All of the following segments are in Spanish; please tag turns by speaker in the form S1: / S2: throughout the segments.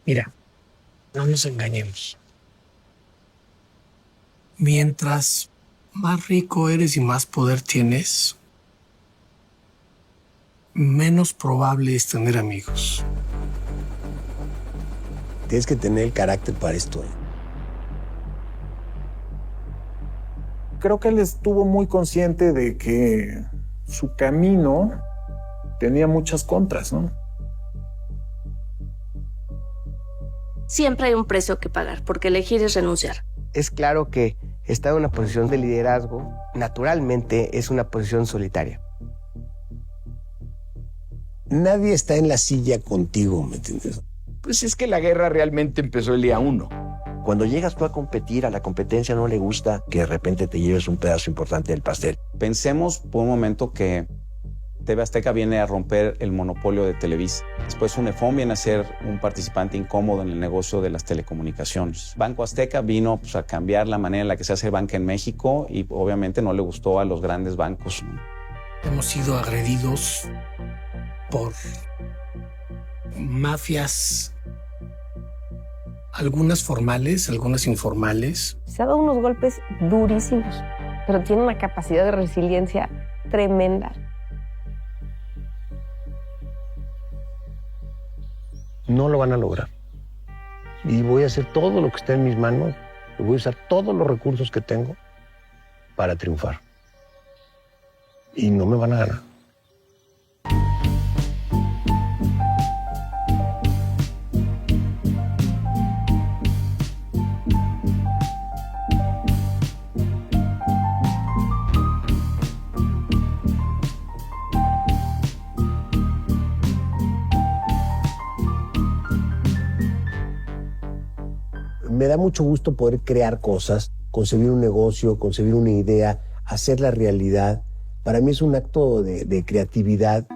S1: Mira, no nos engañemos. Mientras más rico eres y más poder tienes, menos probable es tener amigos.
S2: Tienes que tener el carácter para esto.
S3: Creo que él estuvo muy consciente de que su camino tenía muchas contras, ¿no?
S4: Siempre hay un precio que pagar, porque elegir es renunciar.
S5: Es claro que estar en una posición de liderazgo, naturalmente, es una posición solitaria.
S2: Nadie está en la silla contigo, ¿me entiendes?
S6: Pues es que la guerra realmente empezó el día 1.
S7: Cuando llegas tú a competir, a la competencia no le gusta que de repente te lleves un pedazo importante del pastel.
S8: Pensemos por un momento que TV Azteca viene a romper el monopolio de Televisa. Después Unifón viene a ser un participante incómodo en el negocio de las telecomunicaciones. Banco Azteca vino a cambiar la manera en la que se hace banca en México y obviamente no le gustó a los grandes bancos.
S1: Hemos sido agredidos por mafias, algunas formales, algunas informales.
S9: Se ha dado unos golpes durísimos, pero tiene una capacidad de resiliencia tremenda.
S7: No lo van a lograr. Y voy a hacer todo lo que esté en mis manos, y voy a usar todos los recursos que tengo para triunfar. Y no me van a ganar.
S2: Me da mucho gusto poder crear cosas, concebir un negocio, concebir una idea, hacerla realidad. Para mí es un acto de creatividad.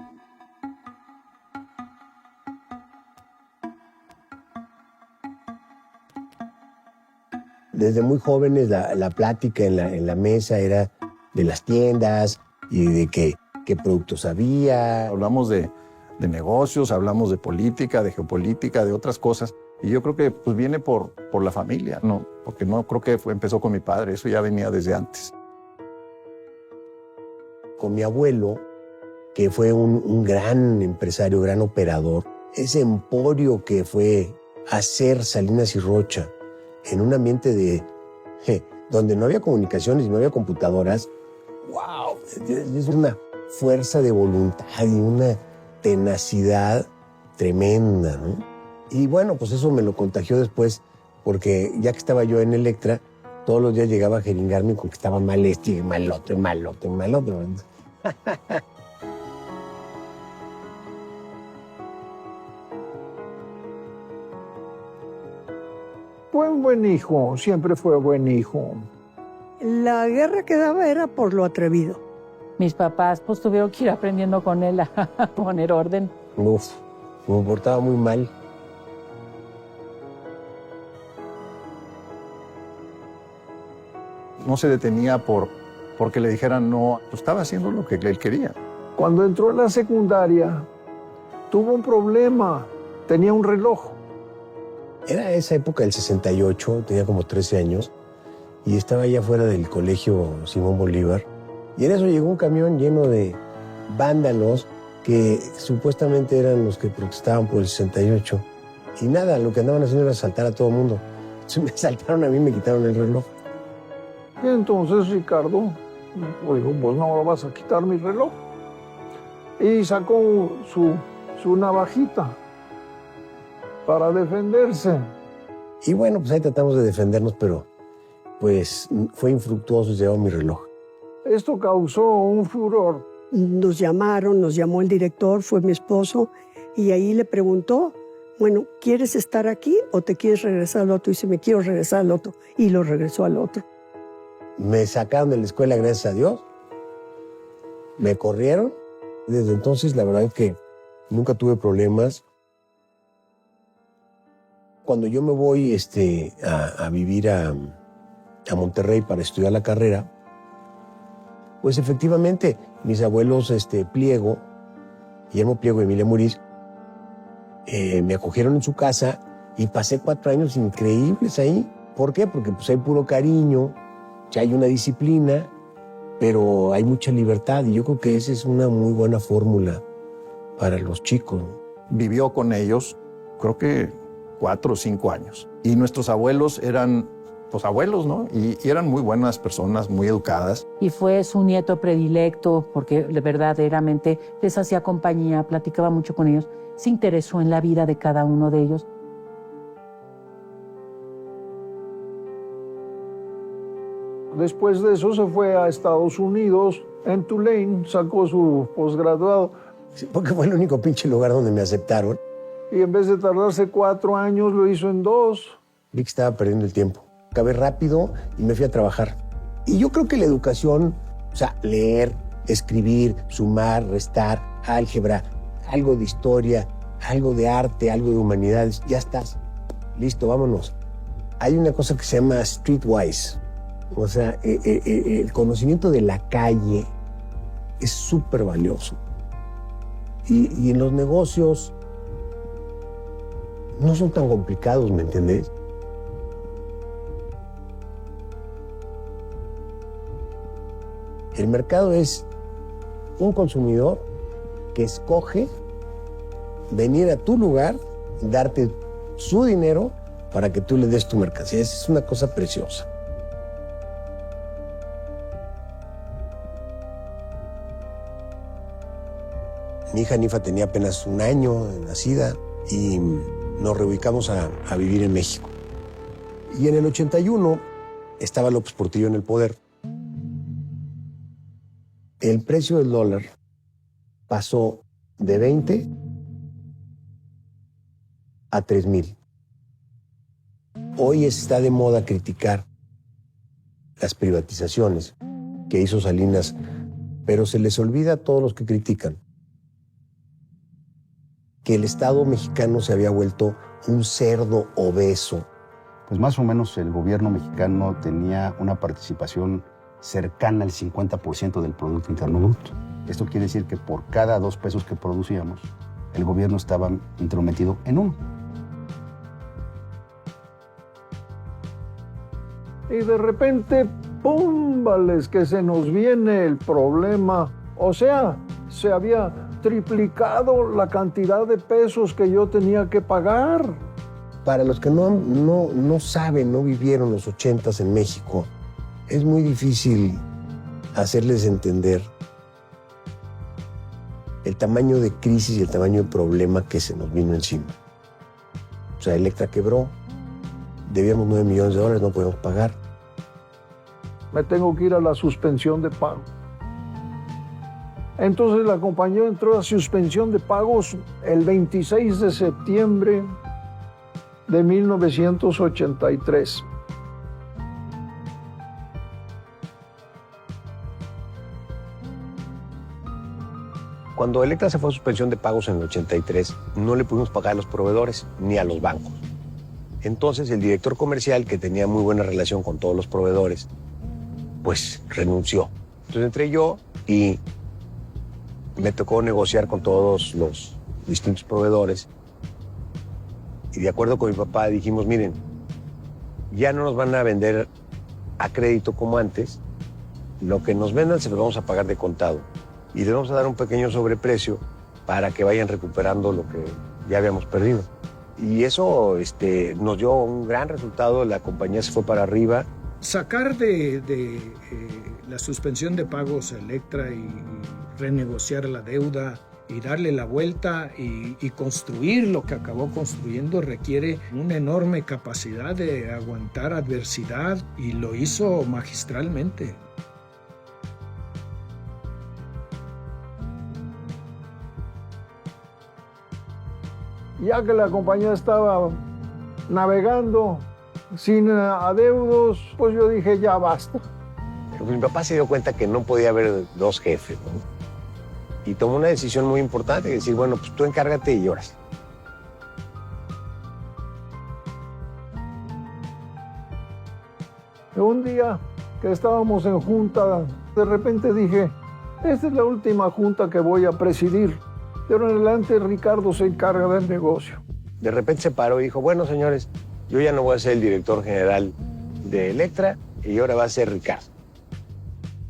S2: Desde muy jóvenes la plática en la mesa era de las tiendas y de qué productos había.
S3: Hablamos de negocios, hablamos de política, de geopolítica, de otras cosas. Y yo creo que pues, viene por la familia, ¿no? Porque no creo que empezó con mi padre, eso ya venía desde antes.
S2: Con mi abuelo, que fue un gran empresario, gran operador, ese emporio que fue hacer Salinas y Rocha en un ambiente donde no había comunicaciones y no había computadoras, ¡wow! Es una fuerza de voluntad y una tenacidad tremenda, ¿no? Y bueno, pues eso me lo contagió después, porque ya que estaba yo en Electra, todos los días llegaba a jeringarme con que estaba mal este y mal otro, y mal otro, y mal otro.
S3: Fue un buen hijo, siempre fue buen hijo.
S10: La guerra que daba era por lo atrevido.
S11: Mis papás pues tuvieron que ir aprendiendo con él a poner orden.
S2: Uf, me portaba muy mal.
S3: No se detenía porque le dijeran no, pues estaba haciendo lo que él quería. Cuando entró a la secundaria, tuvo un problema, tenía un reloj.
S2: Era esa época del 68, tenía como 13 años, y estaba allá afuera del colegio Simón Bolívar, y en eso llegó un camión lleno de vándalos que supuestamente eran los que protestaban por el 68. Y nada, lo que andaban haciendo era asaltar a todo el mundo. Entonces me asaltaron a mí y me quitaron el reloj.
S3: Y entonces Ricardo dijo, pues no me vas a quitar mi reloj. Y sacó su navajita para defenderse.
S2: Y bueno, pues ahí tratamos de defendernos, pero pues fue infructuoso, se llevó mi reloj.
S3: Esto causó un furor.
S10: Nos llamaron, nos llamó el director, fue mi esposo, y ahí le preguntó, bueno, ¿quieres estar aquí o te quieres regresar al otro? Y dice, me quiero regresar al otro, y lo regresó al otro.
S2: Me sacaron de la escuela, gracias a Dios. Me corrieron. Desde entonces, la verdad es que nunca tuve problemas. Cuando yo me voy a vivir a Monterrey para estudiar la carrera, pues efectivamente, mis abuelos Pliego, Guillermo Pliego y Emilia Muriz, me acogieron en su casa Y pasé 4 años increíbles ahí. ¿Por qué? Porque pues hay puro cariño, ya hay una disciplina, pero hay mucha libertad. Y yo creo que esa es una muy buena fórmula para los chicos.
S12: Vivió con ellos, creo que 4 o 5 años. Y nuestros abuelos eran, pues, abuelos, ¿no? Y eran muy buenas personas, muy educadas.
S11: Y fue su nieto predilecto porque verdaderamente les hacía compañía, platicaba mucho con ellos, se interesó en la vida de cada uno de ellos.
S3: Después de eso se fue a Estados Unidos, en Tulane, sacó su posgraduado.
S2: Sí, porque fue el único pinche lugar donde me aceptaron.
S3: Y en vez de tardarse 4 años, lo hizo en 2.
S2: Vi que estaba perdiendo el tiempo. Acabé rápido y me fui a trabajar. Y yo creo que la educación, o sea, leer, escribir, sumar, restar, álgebra, algo de historia, algo de arte, algo de humanidades, ya estás. Listo, vámonos. Hay una cosa que se llama streetwise. O sea, el conocimiento de la calle es súper valioso. Y en los negocios no son tan complicados, ¿me entendés? El mercado es un consumidor que escoge venir a tu lugar, darte su dinero para que tú le des tu mercancía. Es una cosa preciosa. Mi hija Nifa tenía apenas 1 año de nacida y nos reubicamos a vivir en México. Y en el 81 estaba López Portillo en el poder. El precio del dólar pasó de 20 a 3,000. Hoy está de moda criticar las privatizaciones que hizo Salinas, pero se les olvida a todos los que critican que el Estado mexicano se había vuelto un cerdo obeso.
S7: Pues más o menos el gobierno mexicano tenía una participación cercana al 50% del Producto Interno Bruto. Esto quiere decir que por cada 2 pesos que producíamos, el gobierno estaba intrometido en 1.
S3: Y de repente, ¡pum! Vales, que se nos viene el problema. O sea, se había triplicado la cantidad de pesos que yo tenía que pagar.
S2: Para los que no saben, no vivieron los 80s en México, es muy difícil hacerles entender el tamaño de crisis y el tamaño de problema que se nos vino encima. O sea, Electra quebró, debíamos $9 millones, no podemos pagar.
S3: Me tengo que ir a la suspensión de pago. Entonces la compañía entró a suspensión de pagos el 26 de septiembre de 1983.
S2: Cuando Electra se fue a suspensión de pagos en el 83, no le pudimos pagar a los proveedores ni a los bancos. Entonces el director comercial, que tenía muy buena relación con todos los proveedores, pues renunció. Entonces entré yo y me tocó negociar con todos los distintos proveedores. Y de acuerdo con mi papá dijimos, miren, ya no nos van a vender a crédito como antes. Lo que nos vendan se lo vamos a pagar de contado. Y les vamos a dar un pequeño sobreprecio para que vayan recuperando lo que ya habíamos perdido. Y eso nos dio un gran resultado. La compañía se fue para arriba.
S1: Sacar de la suspensión de pagos a Electra y renegociar la deuda y darle la vuelta y construir lo que acabó construyendo requiere una enorme capacidad de aguantar adversidad y lo hizo magistralmente.
S3: Ya que la compañía estaba navegando sin adeudos, pues yo dije, ya basta.
S2: Pero mi papá se dio cuenta que no podía haber 2 jefes, ¿no? Y tomó una decisión muy importante, decir, bueno, pues tú encárgate y lloras.
S3: Un día que estábamos en junta, de repente dije, esta es la última junta que voy a presidir. De ahora en adelante Ricardo se encarga del negocio.
S2: de repente se paró y dijo, bueno, señores, yo ya no voy a ser el director general de Electra y ahora va a ser Ricardo.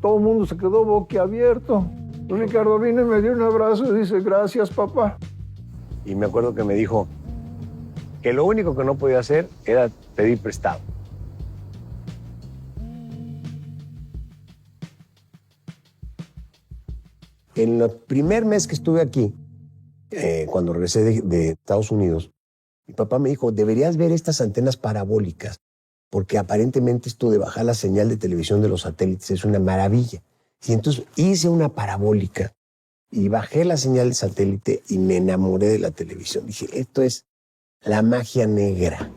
S3: Todo el mundo se quedó boquiabierto. Ricardo vino y me dio un abrazo y dice, gracias, papá.
S2: Y me acuerdo que me dijo que lo único que no podía hacer era pedir prestado. En el primer mes que estuve aquí, cuando regresé de Estados Unidos, mi papá me dijo, deberías ver estas antenas parabólicas, porque aparentemente esto de bajar la señal de televisión de los satélites es una maravilla. Y entonces hice una parabólica y bajé la señal del satélite y me enamoré de la televisión. Dije, esto es la magia negra.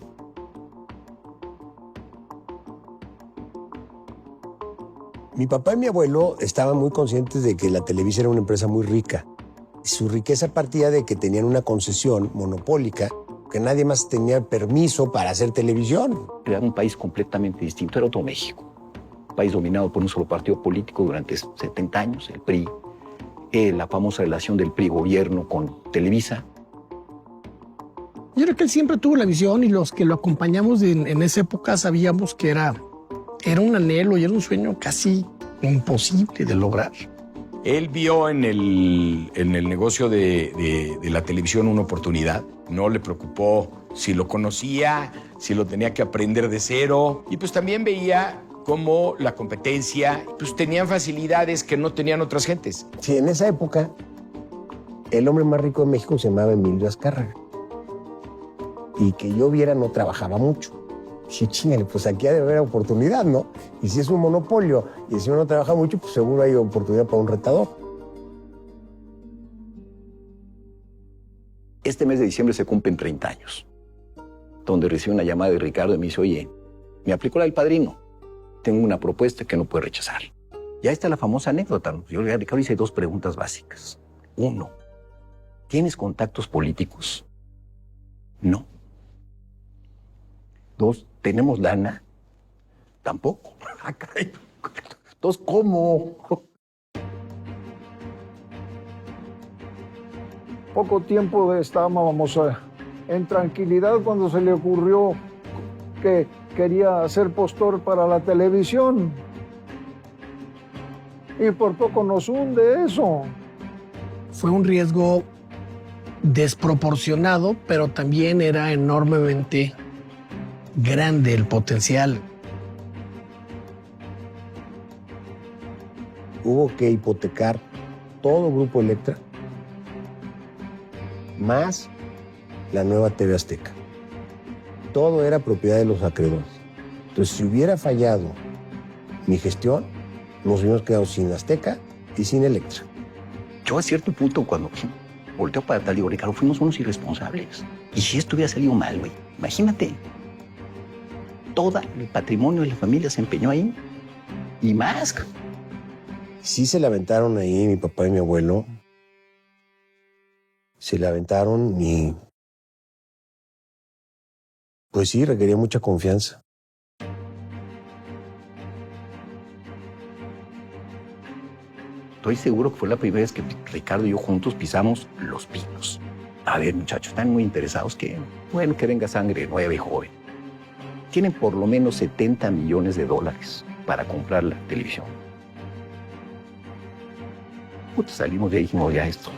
S2: Mi papá y mi abuelo estaban muy conscientes de que la Televisa era una empresa muy rica. Su riqueza partía de que tenían una concesión monopólica, que nadie más tenía permiso para hacer televisión.
S13: Era un país completamente distinto, era otro México. Un país dominado por un solo partido político durante 70 años, el PRI. La famosa relación del PRI-gobierno con Televisa.
S14: Yo creo que él siempre tuvo la visión y los que lo acompañamos en esa época sabíamos que era un anhelo y era un sueño casi imposible de lograr.
S6: Él vio en el negocio de la televisión una oportunidad. No le preocupó si lo conocía, si lo tenía que aprender de cero. Y pues también veía cómo la competencia pues tenían facilidades que no tenían otras gentes.
S2: Sí, en esa época, el hombre más rico de México se llamaba Emilio Azcárraga. Y que yo viera no trabajaba mucho. Dije, chíngale, pues aquí ha de haber oportunidad, ¿no? Y si es un monopolio y si uno no trabaja mucho, pues seguro hay oportunidad para un retador.
S13: Este mes de diciembre se cumplen 30 años, donde recibí una llamada de Ricardo y me dice, oye, me aplicó la del padrino. Tengo una propuesta que no puede rechazar. Ya está la famosa anécdota. Yo a Ricardo hice 2 preguntas básicas. 1, ¿tienes contactos políticos? No. 2, ¿tenemos lana? Tampoco. Entonces, ¿cómo?
S3: Poco tiempo estábamos en tranquilidad cuando se le ocurrió que quería ser postor para la televisión. Y por poco nos hunde eso.
S14: Fue un riesgo desproporcionado, pero también era enormemente grande el potencial.
S2: Hubo que hipotecar todo Grupo Electra, más la nueva TV Azteca. Todo era propiedad de los acreedores. Entonces, si hubiera fallado mi gestión, nos hubiéramos quedado sin Azteca y sin Electra.
S13: Yo a cierto punto, cuando volteo para atrás, digo, Ricardo, fuimos unos irresponsables. Y si esto hubiera salido mal, güey, imagínate. Todo el patrimonio de la familia se empeñó ahí. Y más.
S2: Sí se la aventaron ahí mi papá y mi abuelo. Se la aventaron y... Pues sí, requería mucha confianza.
S13: Estoy seguro que fue la primera vez que Ricardo y yo juntos pisamos Los Pinos. A ver, muchachos, están muy interesados que, bueno, que venga sangre nueva y joven. Tienen por lo menos $70 millones para comprar la televisión. Puta, salimos de ahí y dijimos, ya esto,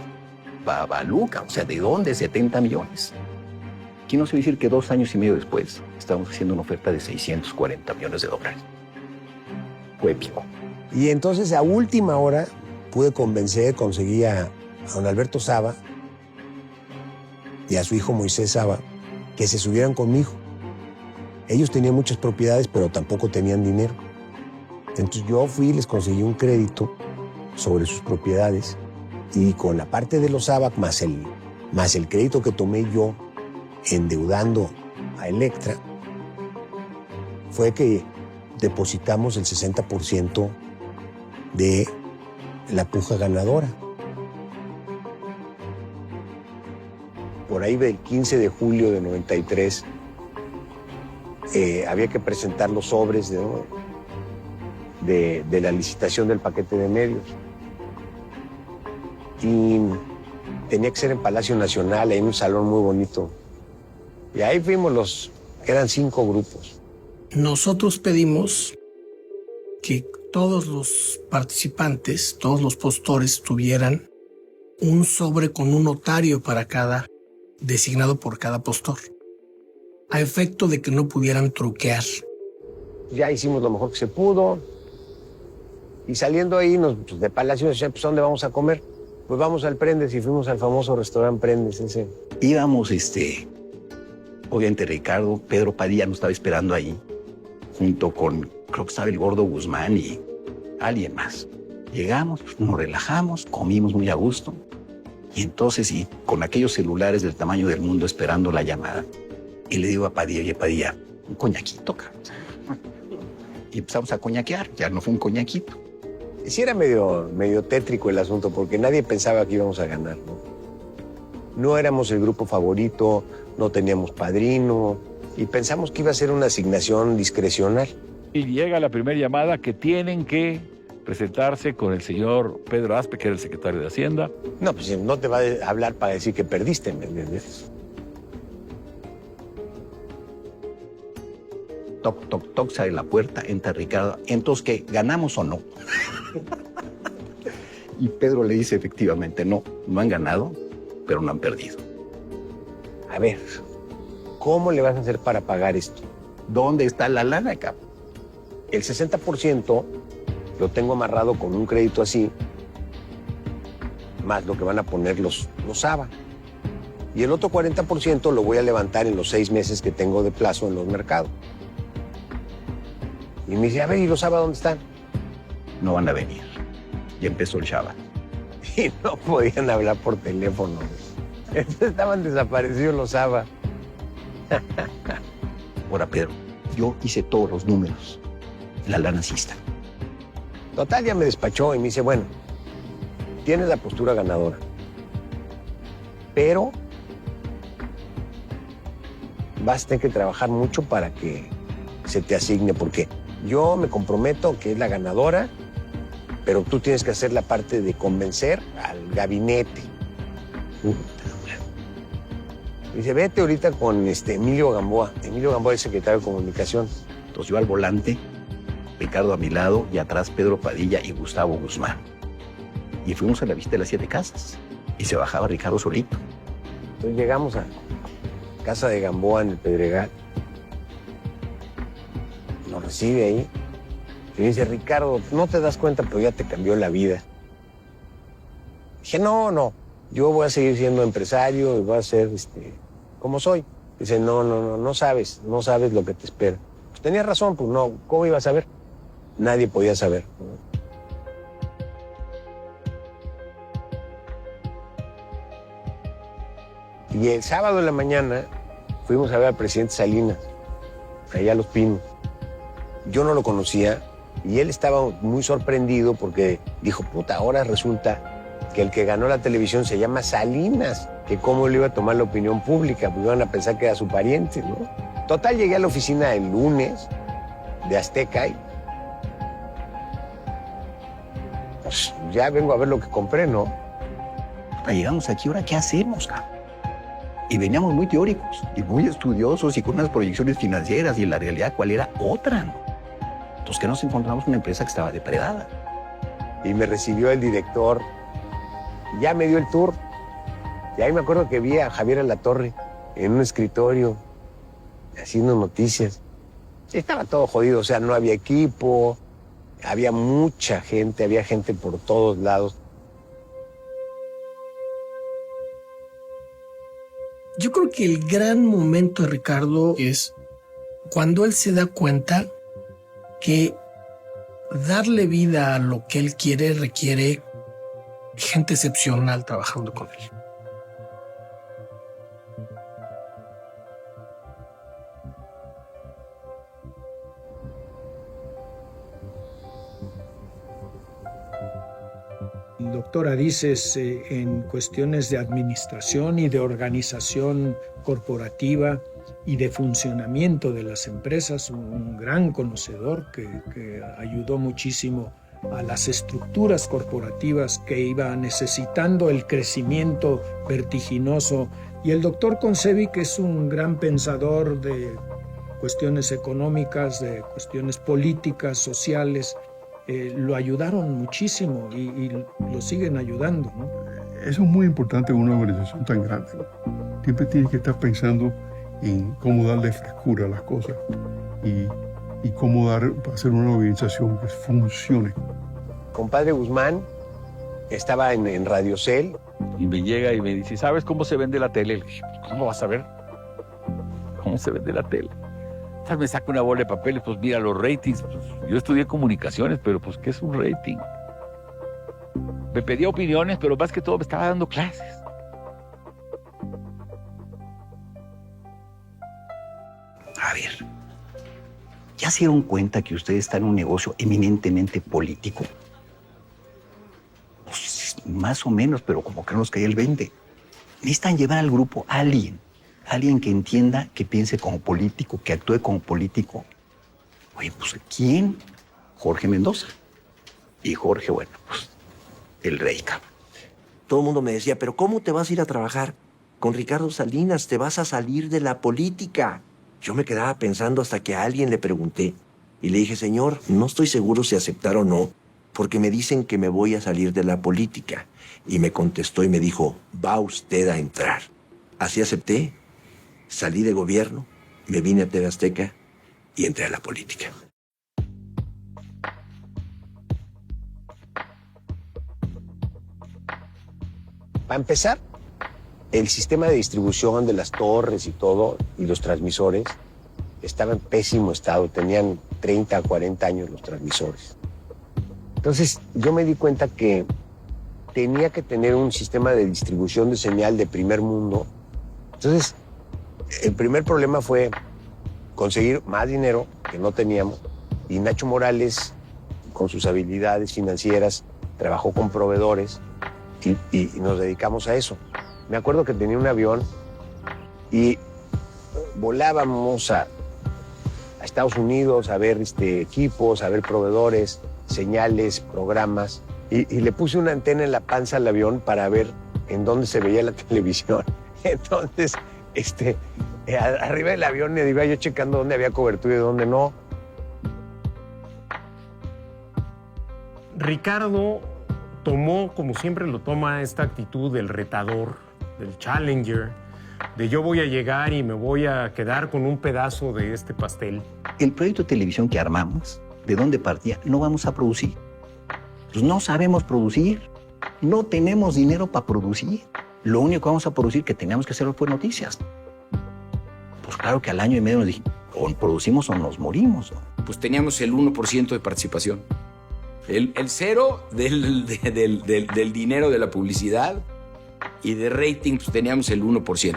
S13: babaluca, o sea, ¿de dónde 70 millones? Aquí no se va a decir que 2 años y medio después estamos haciendo una oferta de $640 millones. Fue épico.
S2: Y entonces a última hora pude conseguí a don Alberto Saba y a su hijo Moisés Saba que se subieran conmigo. Ellos tenían muchas propiedades, pero tampoco tenían dinero. Entonces yo fui y les conseguí un crédito sobre sus propiedades y con la parte de los Saba más el crédito que tomé yo endeudando a Electra, fue que depositamos el 60% de la puja ganadora. Por ahí del 15 de julio de 93 había que presentar los sobres de la licitación del paquete de medios. Y tenía que ser en Palacio Nacional, en un salón muy bonito Y ahí fuimos eran 5 grupos.
S14: Nosotros pedimos que todos los participantes, todos los postores tuvieran un sobre con un notario para cada, designado por cada postor, a efecto de que no pudieran truquear.
S2: Ya hicimos lo mejor que se pudo. Y saliendo ahí de Palacio, pues, ¿dónde vamos a comer? Pues vamos al Prendes y fuimos al famoso restaurante Prendes ese.
S13: Íbamos, obviamente Ricardo, Pedro Padilla nos estaba esperando ahí, junto con, creo que estaba el Gordo Guzmán y alguien más. Llegamos, nos relajamos, comimos muy a gusto. Y entonces, y con aquellos celulares del tamaño del mundo esperando la llamada, y le digo a Padilla, oye, Padilla, un coñaquito, cabrón. Y empezamos a coñaquear, ya no fue un coñaquito.
S2: Sí era medio tétrico el asunto, porque nadie pensaba que íbamos a ganar, ¿no? No éramos el grupo favorito, no teníamos padrino, y pensamos que iba a ser una asignación discrecional.
S15: Y llega la primera llamada que tienen que presentarse con el señor Pedro Aspe, que era el secretario de Hacienda.
S2: No, pues no te va a hablar para decir que perdiste, ¿me entiendes?
S13: Toc, toc, toc, sale la puerta, entra Ricardo. Entonces, ¿qué? ¿Ganamos o no? Y Pedro le dice, efectivamente, no han ganado, pero no han perdido.
S2: A ver, ¿cómo le vas a hacer para pagar esto?
S13: ¿Dónde está la lana, cabrón?
S2: El 60% lo tengo amarrado con un crédito así, más lo que van a poner los ABA. Y el otro 40% lo voy a levantar en los 6 meses que tengo de plazo en los mercados. Y me dice, a ver, ¿y los ABA dónde están?
S13: No van a venir. Y empezó el Shabbat.
S2: Y no podían hablar por teléfono. Estaban desaparecidos los ABA.
S13: Ahora, Pedro, yo hice todos los números. La lana sí está.
S2: Total, ya me despachó y me dice, bueno, tienes la postura ganadora, pero vas a tener que trabajar mucho para que se te asigne, porque yo me comprometo que es la ganadora, pero tú tienes que hacer la parte de convencer al gabinete. Dice, vete ahorita con Emilio Gamboa. Emilio Gamboa es secretario de Comunicación.
S13: Entonces yo al volante, Ricardo a mi lado y atrás Pedro Padilla y Gustavo Guzmán. Y fuimos a la visita de las 7 casas. Y se bajaba Ricardo solito.
S2: Entonces llegamos a casa de Gamboa en el Pedregal. Nos recibe ahí. Y me dice, Ricardo, no te das cuenta, pero ya te cambió la vida. Dije, no. Yo voy a seguir siendo empresario y voy a ser como soy. Dice, no sabes lo que te espera. Pues tenía razón, pues no, ¿cómo ibas a saber? Nadie podía saber. Y el sábado en la mañana fuimos a ver al presidente Salinas, allá a Los Pinos. Yo no lo conocía y él estaba muy sorprendido porque dijo, puta, ahora resulta que el que ganó la televisión se llama Salinas, que cómo le iba a tomar la opinión pública, pues iban a pensar que era su pariente, ¿no? Total, llegué a la oficina el lunes de Azteca y pues, ya vengo a ver lo que compré, ¿no?
S13: Llegamos aquí, ¿ahora qué hacemos, cabrón? Y veníamos muy teóricos y muy estudiosos y con unas proyecciones financieras y la realidad, ¿cuál era? Otra, ¿no? Entonces, que nos encontramos una empresa que estaba depredada.
S2: Y me recibió el director, ya me dio el tour. Y ahí me acuerdo que vi a Javier Alatorre en un escritorio haciendo noticias. Estaba todo jodido, o sea, no había equipo, había mucha gente, había gente por todos lados.
S14: Yo creo que el gran momento de Ricardo es cuando él se da cuenta que darle vida a lo que él quiere requiere gente excepcional trabajando con él.
S1: Doctora, dices en cuestiones de administración y de organización corporativa y de funcionamiento de las empresas, un gran conocedor que ayudó muchísimo a las estructuras corporativas que iba necesitando el crecimiento vertiginoso Y el doctor Concevi, que es un gran pensador de cuestiones económicas, de cuestiones políticas, sociales, lo ayudaron muchísimo y lo siguen ayudando, ¿no?
S16: Eso es muy importante en una organización tan grande. Siempre tienes que estar pensando en cómo darle frescura a las cosas y cómo hacer una organización que funcione.
S2: Compadre Guzmán estaba en Radiocel.
S15: Y me llega y me dice, ¿sabes cómo se vende la tele? Le dije, ¿cómo vas a ver? ¿Cómo se vende la tele? O sea, me saca una bola de papeles, pues mira los ratings. Pues, yo estudié comunicaciones, pero pues ¿qué es un rating? Me pedía opiniones, pero más que todo me estaba dando clases.
S13: A ver, ¿ya se dieron cuenta que usted está en un negocio eminentemente político? Pues, más o menos, pero como que nos cae el 20. Necesitan llevar al grupo a alguien que entienda, que piense como político, que actúe como político. Oye, pues ¿quién? Jorge Mendoza. Y Jorge, bueno, pues el rey, cabrón.
S17: Todo el mundo me decía, pero ¿cómo te vas a ir a trabajar con Ricardo Salinas? Te vas a salir de la política. Yo me quedaba pensando hasta que a alguien le pregunté y le dije, señor, no estoy seguro si aceptar o no, porque me dicen que me voy a salir de la política. Y me contestó y me dijo, va usted a entrar. Así acepté, salí de gobierno, me vine a TV Azteca y entré a la política.
S2: Para empezar, el sistema de distribución de las torres y todo, y los transmisores, estaba en pésimo estado. Tenían 30, 40 años los transmisores. Entonces, yo me di cuenta que tenía que tener un sistema de distribución de señal de primer mundo. Entonces, el primer problema fue conseguir más dinero que no teníamos. Y Nacho Morales, con sus habilidades financieras, trabajó con proveedores y nos dedicamos a eso. Me acuerdo que tenía un avión y volábamos a Estados Unidos a ver equipos, a ver proveedores, señales, programas. Y le puse una antena en la panza al avión para ver en dónde se veía la televisión. Entonces, arriba del avión iba yo checando dónde había cobertura y dónde no.
S18: Ricardo tomó, como siempre lo toma, esta actitud del retador, del challenger, de yo voy a llegar y me voy a quedar con un pedazo de este pastel.
S13: El proyecto de televisión que armamos, ¿de dónde partía? No vamos a producir. Pues no sabemos producir. No tenemos dinero para producir. Lo único que vamos a producir que teníamos que hacer fue noticias. Pues claro que al año y medio nos dijimos, o producimos o nos morimos, ¿no?
S6: Pues teníamos el 1% de participación. El cero del dinero de la publicidad y de rating, pues teníamos el 1%.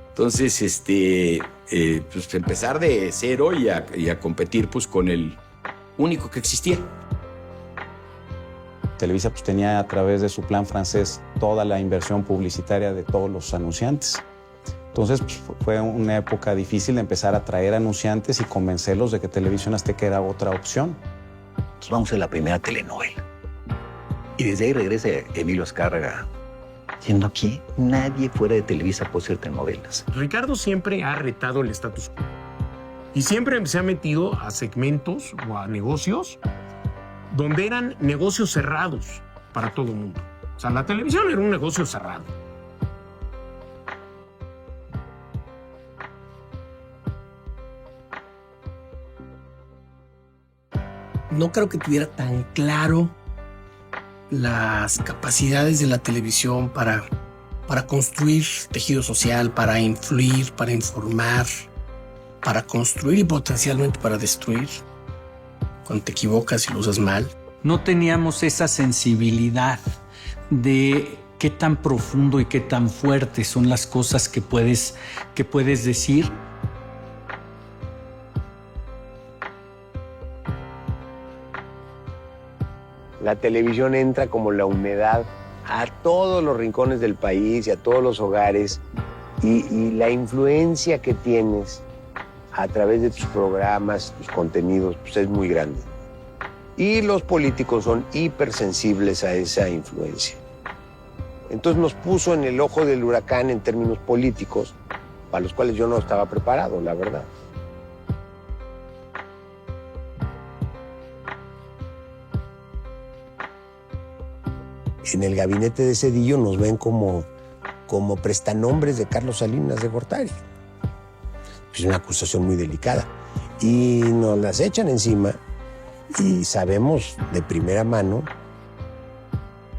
S6: Entonces, pues empezar de cero y a competir pues con el único que existía.
S8: Televisa pues tenía a través de su plan francés toda la inversión publicitaria de todos los anunciantes. Entonces pues, fue una época difícil de empezar a traer anunciantes y convencerlos de que Televisión Azteca era otra opción.
S13: Entonces vamos a la primera telenovela. Y desde ahí regresa Emilio Azcárraga, diciendo aquí nadie fuera de Televisa puede hacer telenovelas.
S18: Ricardo siempre ha retado el status quo. Y siempre se ha metido a segmentos o a negocios donde eran negocios cerrados para todo el mundo. O sea, la televisión era un negocio cerrado. No creo que tuviera tan claro las capacidades de la televisión para construir tejido social, para influir, para informar, para construir y potencialmente para destruir. Cuando te equivocas y lo usas mal.
S19: No teníamos esa sensibilidad de qué tan profundo y qué tan fuertes son las cosas que puedes decir.
S2: La televisión entra como la humedad a todos los rincones del país y a todos los hogares y la influencia que tienes a través de tus programas, tus contenidos, pues es muy grande. Y los políticos son hipersensibles a esa influencia. Entonces nos puso en el ojo del huracán en términos políticos, para los cuales yo no estaba preparado, la verdad. En el gabinete de Zedillo nos ven como prestanombres de Carlos Salinas de Gortari. Es una acusación muy delicada. Y nos las echan encima y sabemos de primera mano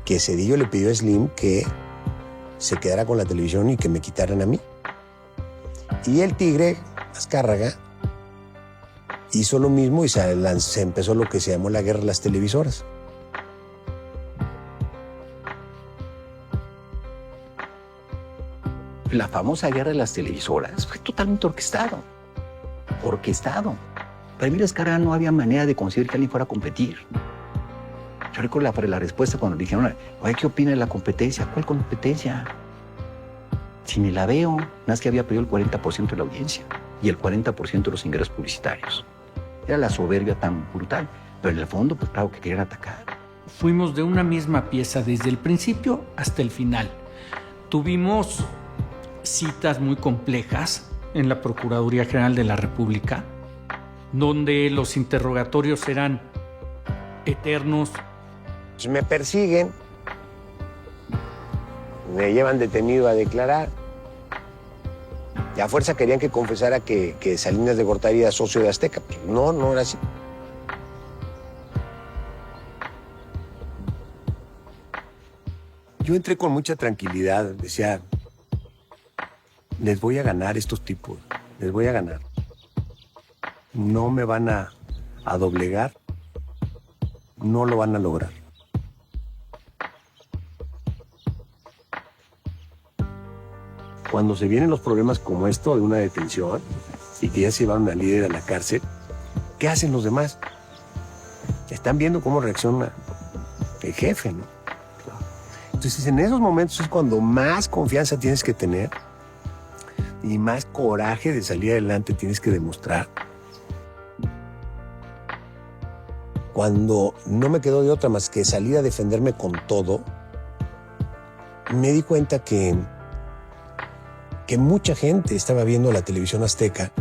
S2: que Zedillo le pidió a Slim que se quedara con la televisión y que me quitaran a mí. Y el tigre, Azcárraga, hizo lo mismo y se empezó lo que se llamó la guerra de las televisoras.
S13: La famosa guerra de las televisoras fue totalmente orquestado. Para Emilio Azcárraga no había manera de conseguir que alguien fuera a competir. Yo recuerdo la respuesta cuando le dijeron, oye, ¿qué opina de la competencia? ¿Cuál competencia? Si ni la veo, nada más que había perdido el 40% de la audiencia y el 40% de los ingresos publicitarios. Era la soberbia tan brutal, pero en el fondo, pues claro que querían atacar.
S19: Fuimos de una misma pieza desde el principio hasta el final. Tuvimos citas muy complejas en la Procuraduría General de la República, donde los interrogatorios eran eternos.
S2: Me persiguen, me llevan detenido a declarar. Y a fuerza querían que confesara que Salinas de Gortari era socio de Azteca. No era así. Yo entré con mucha tranquilidad, decía, les voy a ganar estos tipos, les voy a ganar. No me van a doblegar, no lo van a lograr. Cuando se vienen los problemas como esto de una detención y que ya se llevaron al líder a la cárcel, ¿qué hacen los demás? Están viendo cómo reacciona el jefe, ¿no? Entonces, en esos momentos es cuando más confianza tienes que tener y más coraje de salir adelante tienes que demostrar. Cuando no me quedó de otra más que salir a defenderme con todo, me di cuenta que mucha gente estaba viendo la televisión azteca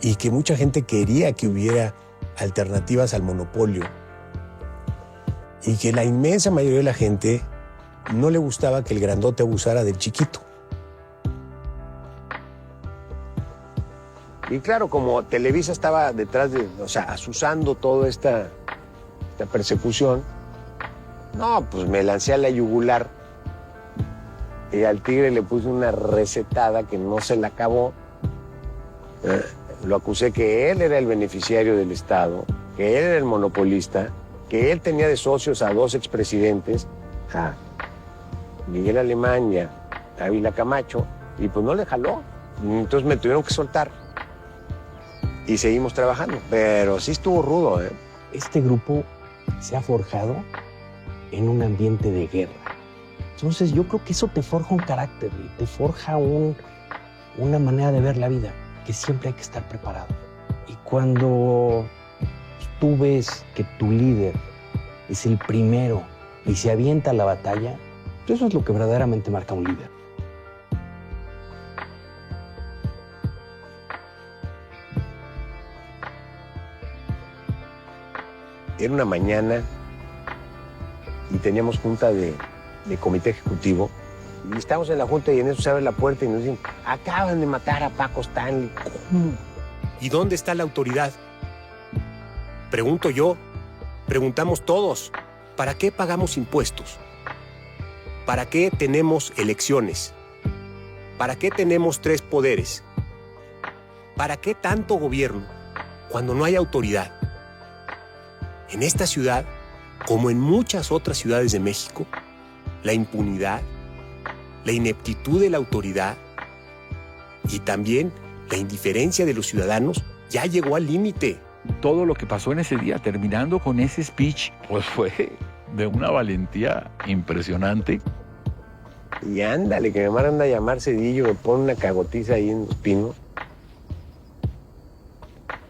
S2: y que mucha gente quería que hubiera alternativas al monopolio y que la inmensa mayoría de la gente no le gustaba que el grandote abusara del chiquito. Y claro, como Televisa estaba detrás de, azuzando toda esta persecución, no, pues me lancé a la yugular y al tigre le puse una recetada que no se la acabó. Lo acusé que él era el beneficiario del Estado, que él era el monopolista, que él tenía de socios a dos expresidentes, a Miguel Alemán y a Ávila Camacho, y pues no le jaló. Entonces me tuvieron que soltar. Y seguimos trabajando, pero sí estuvo rudo, ¿eh?
S20: Este grupo se ha forjado en un ambiente de guerra. Entonces yo creo que eso te forja un carácter, te forja una manera de ver la vida, que siempre hay que estar preparado. Y cuando tú ves que tu líder es el primero y se avienta a la batalla, eso es lo que verdaderamente marca un líder.
S2: Era una mañana y teníamos junta de comité ejecutivo. Y estábamos en la junta y en eso se abre la puerta y nos dicen, acaban de matar a Paco Stanley. ¿Cómo? ¿Y dónde está la autoridad? Pregunto yo, preguntamos todos, ¿para qué pagamos impuestos? ¿Para qué tenemos elecciones? ¿Para qué tenemos 3 poderes? ¿Para qué tanto gobierno cuando no hay autoridad? En esta ciudad, como en muchas otras ciudades de México, la impunidad, la ineptitud de la autoridad y también la indiferencia de los ciudadanos ya llegó al límite.
S15: Todo lo que pasó en ese día, terminando con ese speech, pues fue de una valentía impresionante.
S2: Y ándale, que me mandan a llamar Zedillo, me pone una cagotiza ahí en Los Pinos.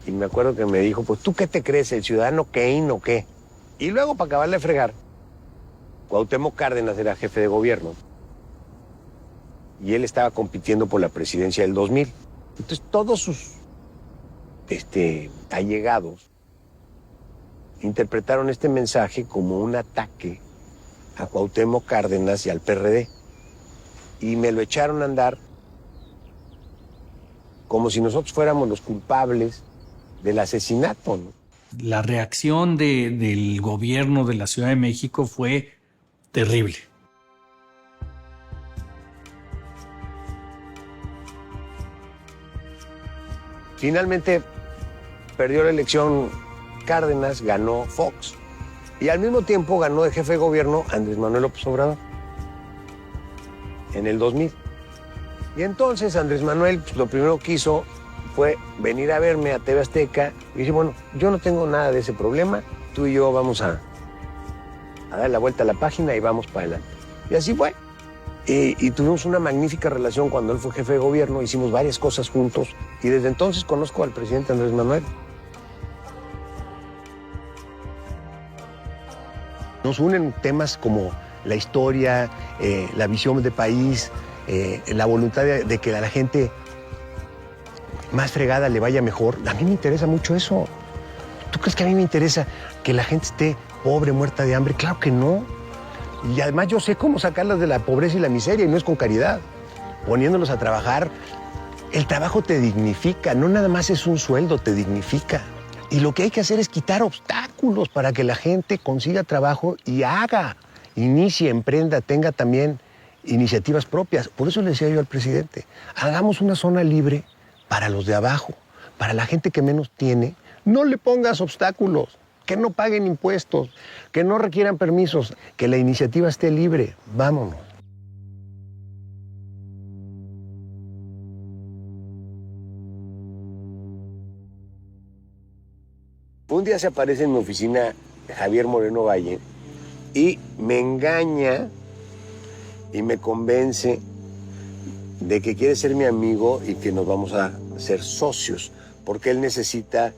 S2: Y me acuerdo que me dijo, pues, ¿tú qué te crees, el ciudadano Kane o qué? Y luego, para acabarle de fregar, Cuauhtémoc Cárdenas era jefe de gobierno y él estaba compitiendo por la presidencia del 2000. Entonces todos sus allegados interpretaron este mensaje como un ataque a Cuauhtémoc Cárdenas y al PRD. Y me lo echaron a andar como si nosotros fuéramos los culpables del asesinato, ¿no?
S19: La reacción del gobierno de la Ciudad de México fue terrible.
S2: Finalmente perdió la elección Cárdenas, ganó Fox. Y al mismo tiempo ganó de jefe de gobierno Andrés Manuel López Obrador en el 2000. Y entonces Andrés Manuel, pues, lo primero que hizo fue venir a verme a TV Azteca y dice, bueno, yo no tengo nada de ese problema, tú y yo vamos a dar la vuelta a la página y vamos para adelante. Y así fue. Y tuvimos una magnífica relación cuando él fue jefe de gobierno, hicimos varias cosas juntos y desde entonces conozco al presidente Andrés Manuel. Nos unen temas como la historia, la visión de país, la voluntad de que a la gente más fregada le vaya mejor. A mí me interesa mucho eso. ¿Tú crees que a mí me interesa que la gente esté pobre, muerta de hambre? Claro que no. Y además yo sé cómo sacarlas de la pobreza y la miseria, y no es con caridad. Poniéndolos a trabajar. El trabajo te dignifica, no nada más es un sueldo, te dignifica. Y lo que hay que hacer es quitar obstáculos para que la gente consiga trabajo y haga, inicie, emprenda, tenga también iniciativas propias. Por eso le decía yo al presidente, hagamos una zona libre para los de abajo, para la gente que menos tiene. No le pongas obstáculos, que no paguen impuestos, que no requieran permisos, que la iniciativa esté libre. Vámonos. Un día se aparece en mi oficina Javier Moreno Valle y me engaña y me convence de que quiere ser mi amigo y que nos vamos a ser socios, porque él necesita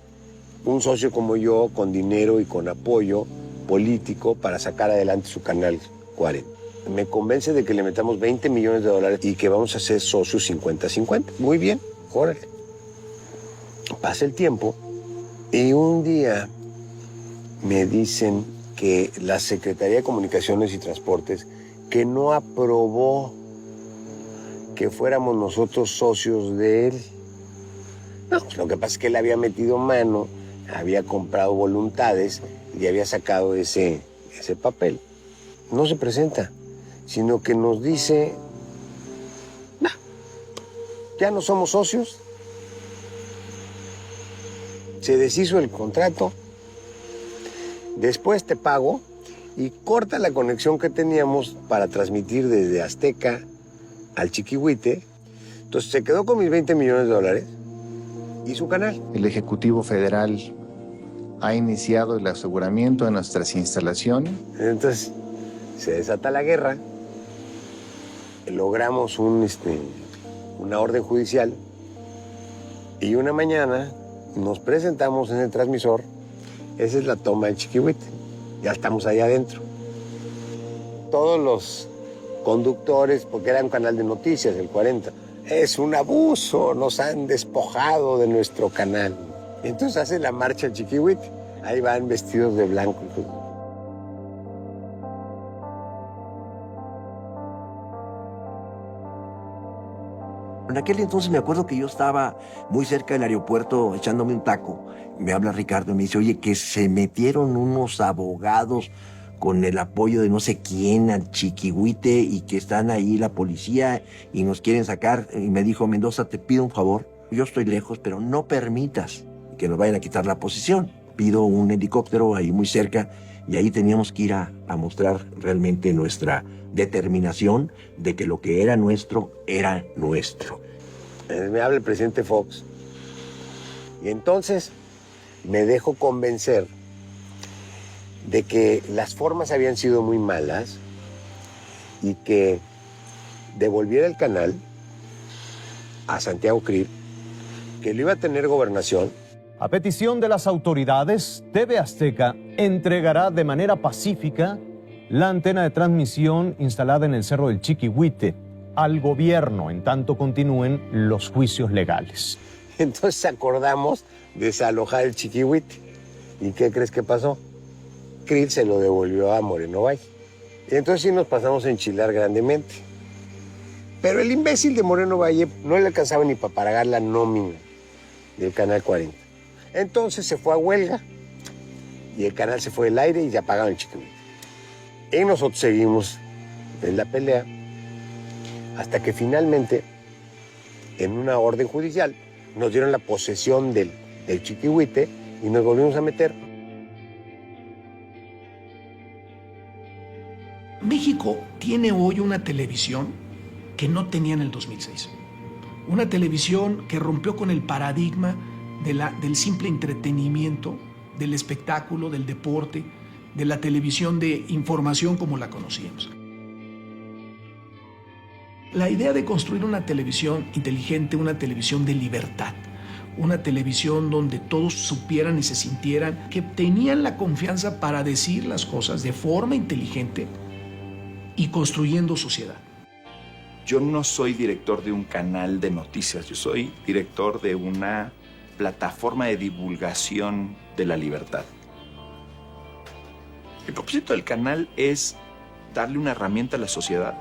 S2: un socio como yo, con dinero y con apoyo político para sacar adelante su canal 40. Me convence de que le metamos $20 millones y que vamos a ser socios 50-50. Muy bien, órale. Pasa el tiempo y un día me dicen que la Secretaría de Comunicaciones y Transportes que no aprobó que fuéramos nosotros socios de él. No, pues lo que pasa es que él había metido mano, había comprado voluntades y había sacado ese papel. No se presenta, sino que nos dice, nah, ya no somos socios. Se deshizo el contrato, después te pago y corta la conexión que teníamos para transmitir desde Azteca al Chiquihuite. Entonces se quedó con mis $20 millones y su canal.
S21: El Ejecutivo Federal ha iniciado el aseguramiento de nuestras instalaciones.
S2: Entonces se desata la guerra, logramos una orden judicial y una mañana nos presentamos en el transmisor. Esa es la toma del Chiquihuite. Ya estamos allá adentro. Todos los conductores, porque era un canal de noticias, el 40, es un abuso, nos han despojado de nuestro canal. Entonces hace la marcha al Chiquihuite. Ahí van vestidos de blanco.
S17: En aquel entonces me acuerdo que yo estaba muy cerca del aeropuerto echándome un taco. Me habla Ricardo y me dice, oye, que se metieron unos abogados con el apoyo de no sé quién al Chiquihuite y que están ahí la policía y nos quieren sacar. Y me dijo, Mendoza, te pido un favor. Yo estoy lejos, pero no permitas que nos vayan a quitar la posición. Pido un helicóptero ahí muy cerca y ahí teníamos que ir a mostrar realmente nuestra determinación de que lo que era nuestro, era nuestro.
S2: Me habla el presidente Fox y entonces me dejo convencer de que las formas habían sido muy malas y que devolviera el canal a Santiago Krill, que lo iba a tener gobernación.
S22: A petición de las autoridades, TV Azteca entregará de manera pacífica
S4: la antena de transmisión instalada en el Cerro del Chiquihuite al gobierno, en tanto continúen los juicios legales.
S2: Entonces acordamos desalojar el Chiquihuite. ¿Y qué crees que pasó? Krill se lo devolvió a Moreno Valle. Y entonces sí nos pasamos a enchilar grandemente. Pero el imbécil de Moreno Valle no le alcanzaba ni para pagar la nómina del Canal 40. Entonces se fue a huelga y el canal se fue del aire y se apagaron el Chiquihuite. Y nosotros seguimos en la pelea hasta que finalmente, en una orden judicial, nos dieron la posesión del Chiquihuite y nos volvimos a meter.
S14: México tiene hoy una televisión que no tenía en el 2006. Una televisión que rompió con el paradigma del simple entretenimiento, del espectáculo, del deporte, de la televisión de información como la conocíamos. La idea de construir una televisión inteligente, una televisión de libertad, una televisión donde todos supieran y se sintieran que tenían la confianza para decir las cosas de forma inteligente y construyendo sociedad.
S22: Yo no soy director de un canal de noticias, yo soy director de una plataforma de divulgación de la libertad. El propósito del canal es darle una herramienta a la sociedad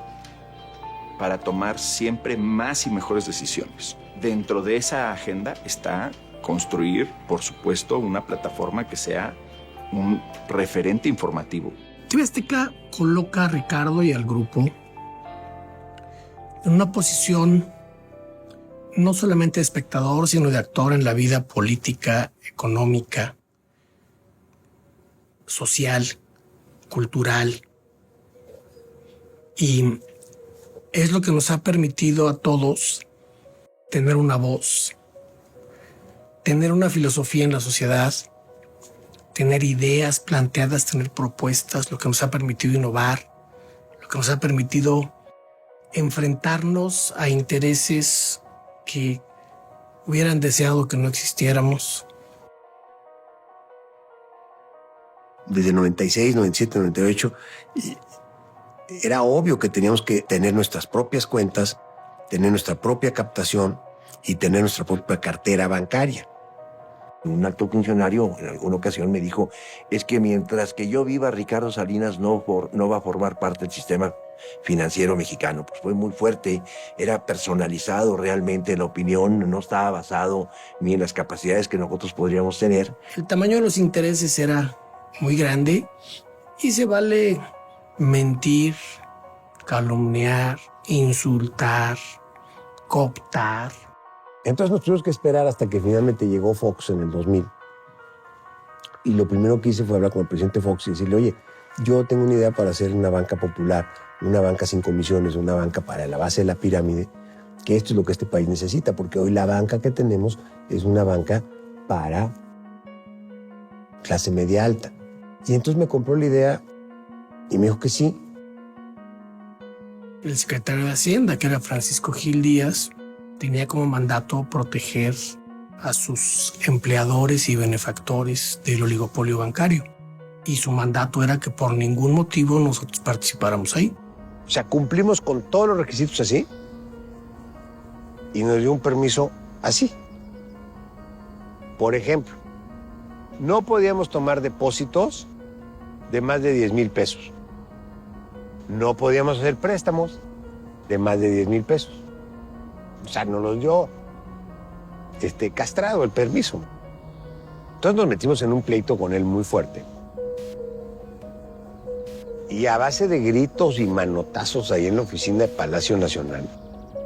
S22: para tomar siempre más y mejores decisiones. Dentro de esa agenda está construir, por supuesto, una plataforma que sea un referente informativo.
S14: TV Azteca coloca a Ricardo y al grupo en una posición no solamente de espectador, sino de actor en la vida política, económica, social, cultural. Y es lo que nos ha permitido a todos tener una voz, tener una filosofía en la sociedad, tener ideas planteadas, tener propuestas, lo que nos ha permitido innovar, lo que nos ha permitido enfrentarnos a intereses que hubieran deseado que no existiéramos.
S2: Desde 96, 97, 98, era obvio que teníamos que tener nuestras propias cuentas, tener nuestra propia captación y tener nuestra propia cartera bancaria.
S17: Un alto funcionario en alguna ocasión me dijo, es que mientras que yo viva, Ricardo Salinas no va a formar parte del sistema financiero mexicano. Pues fue muy fuerte, era personalizado realmente, la opinión no estaba basado ni en las capacidades que nosotros podríamos tener.
S14: El tamaño de los intereses era muy grande y se vale mentir, calumniar, insultar, cooptar.
S2: Entonces nos tuvimos que esperar hasta que finalmente llegó Fox en el 2000. Y lo primero que hice fue hablar con el presidente Fox y decirle, oye, yo tengo una idea para hacer una banca popular, una banca sin comisiones, una banca para la base de la pirámide, que esto es lo que este país necesita, porque hoy la banca que tenemos es una banca para clase media alta. Y entonces me compró la idea y me dijo que sí.
S14: El secretario de Hacienda, que era Francisco Gil Díaz, tenía como mandato proteger a sus empleadores y benefactores del oligopolio bancario. Y su mandato era que por ningún motivo nosotros participáramos ahí.
S2: O sea, cumplimos con todos los requisitos así y nos dio un permiso así. Por ejemplo, no podíamos tomar depósitos de más de 10,000 pesos. No podíamos hacer préstamos de más de 10,000 pesos. O sea, nos los dio castrado el permiso. Entonces nos metimos en un pleito con él muy fuerte. Y a base de gritos y manotazos ahí en la oficina de Palacio Nacional,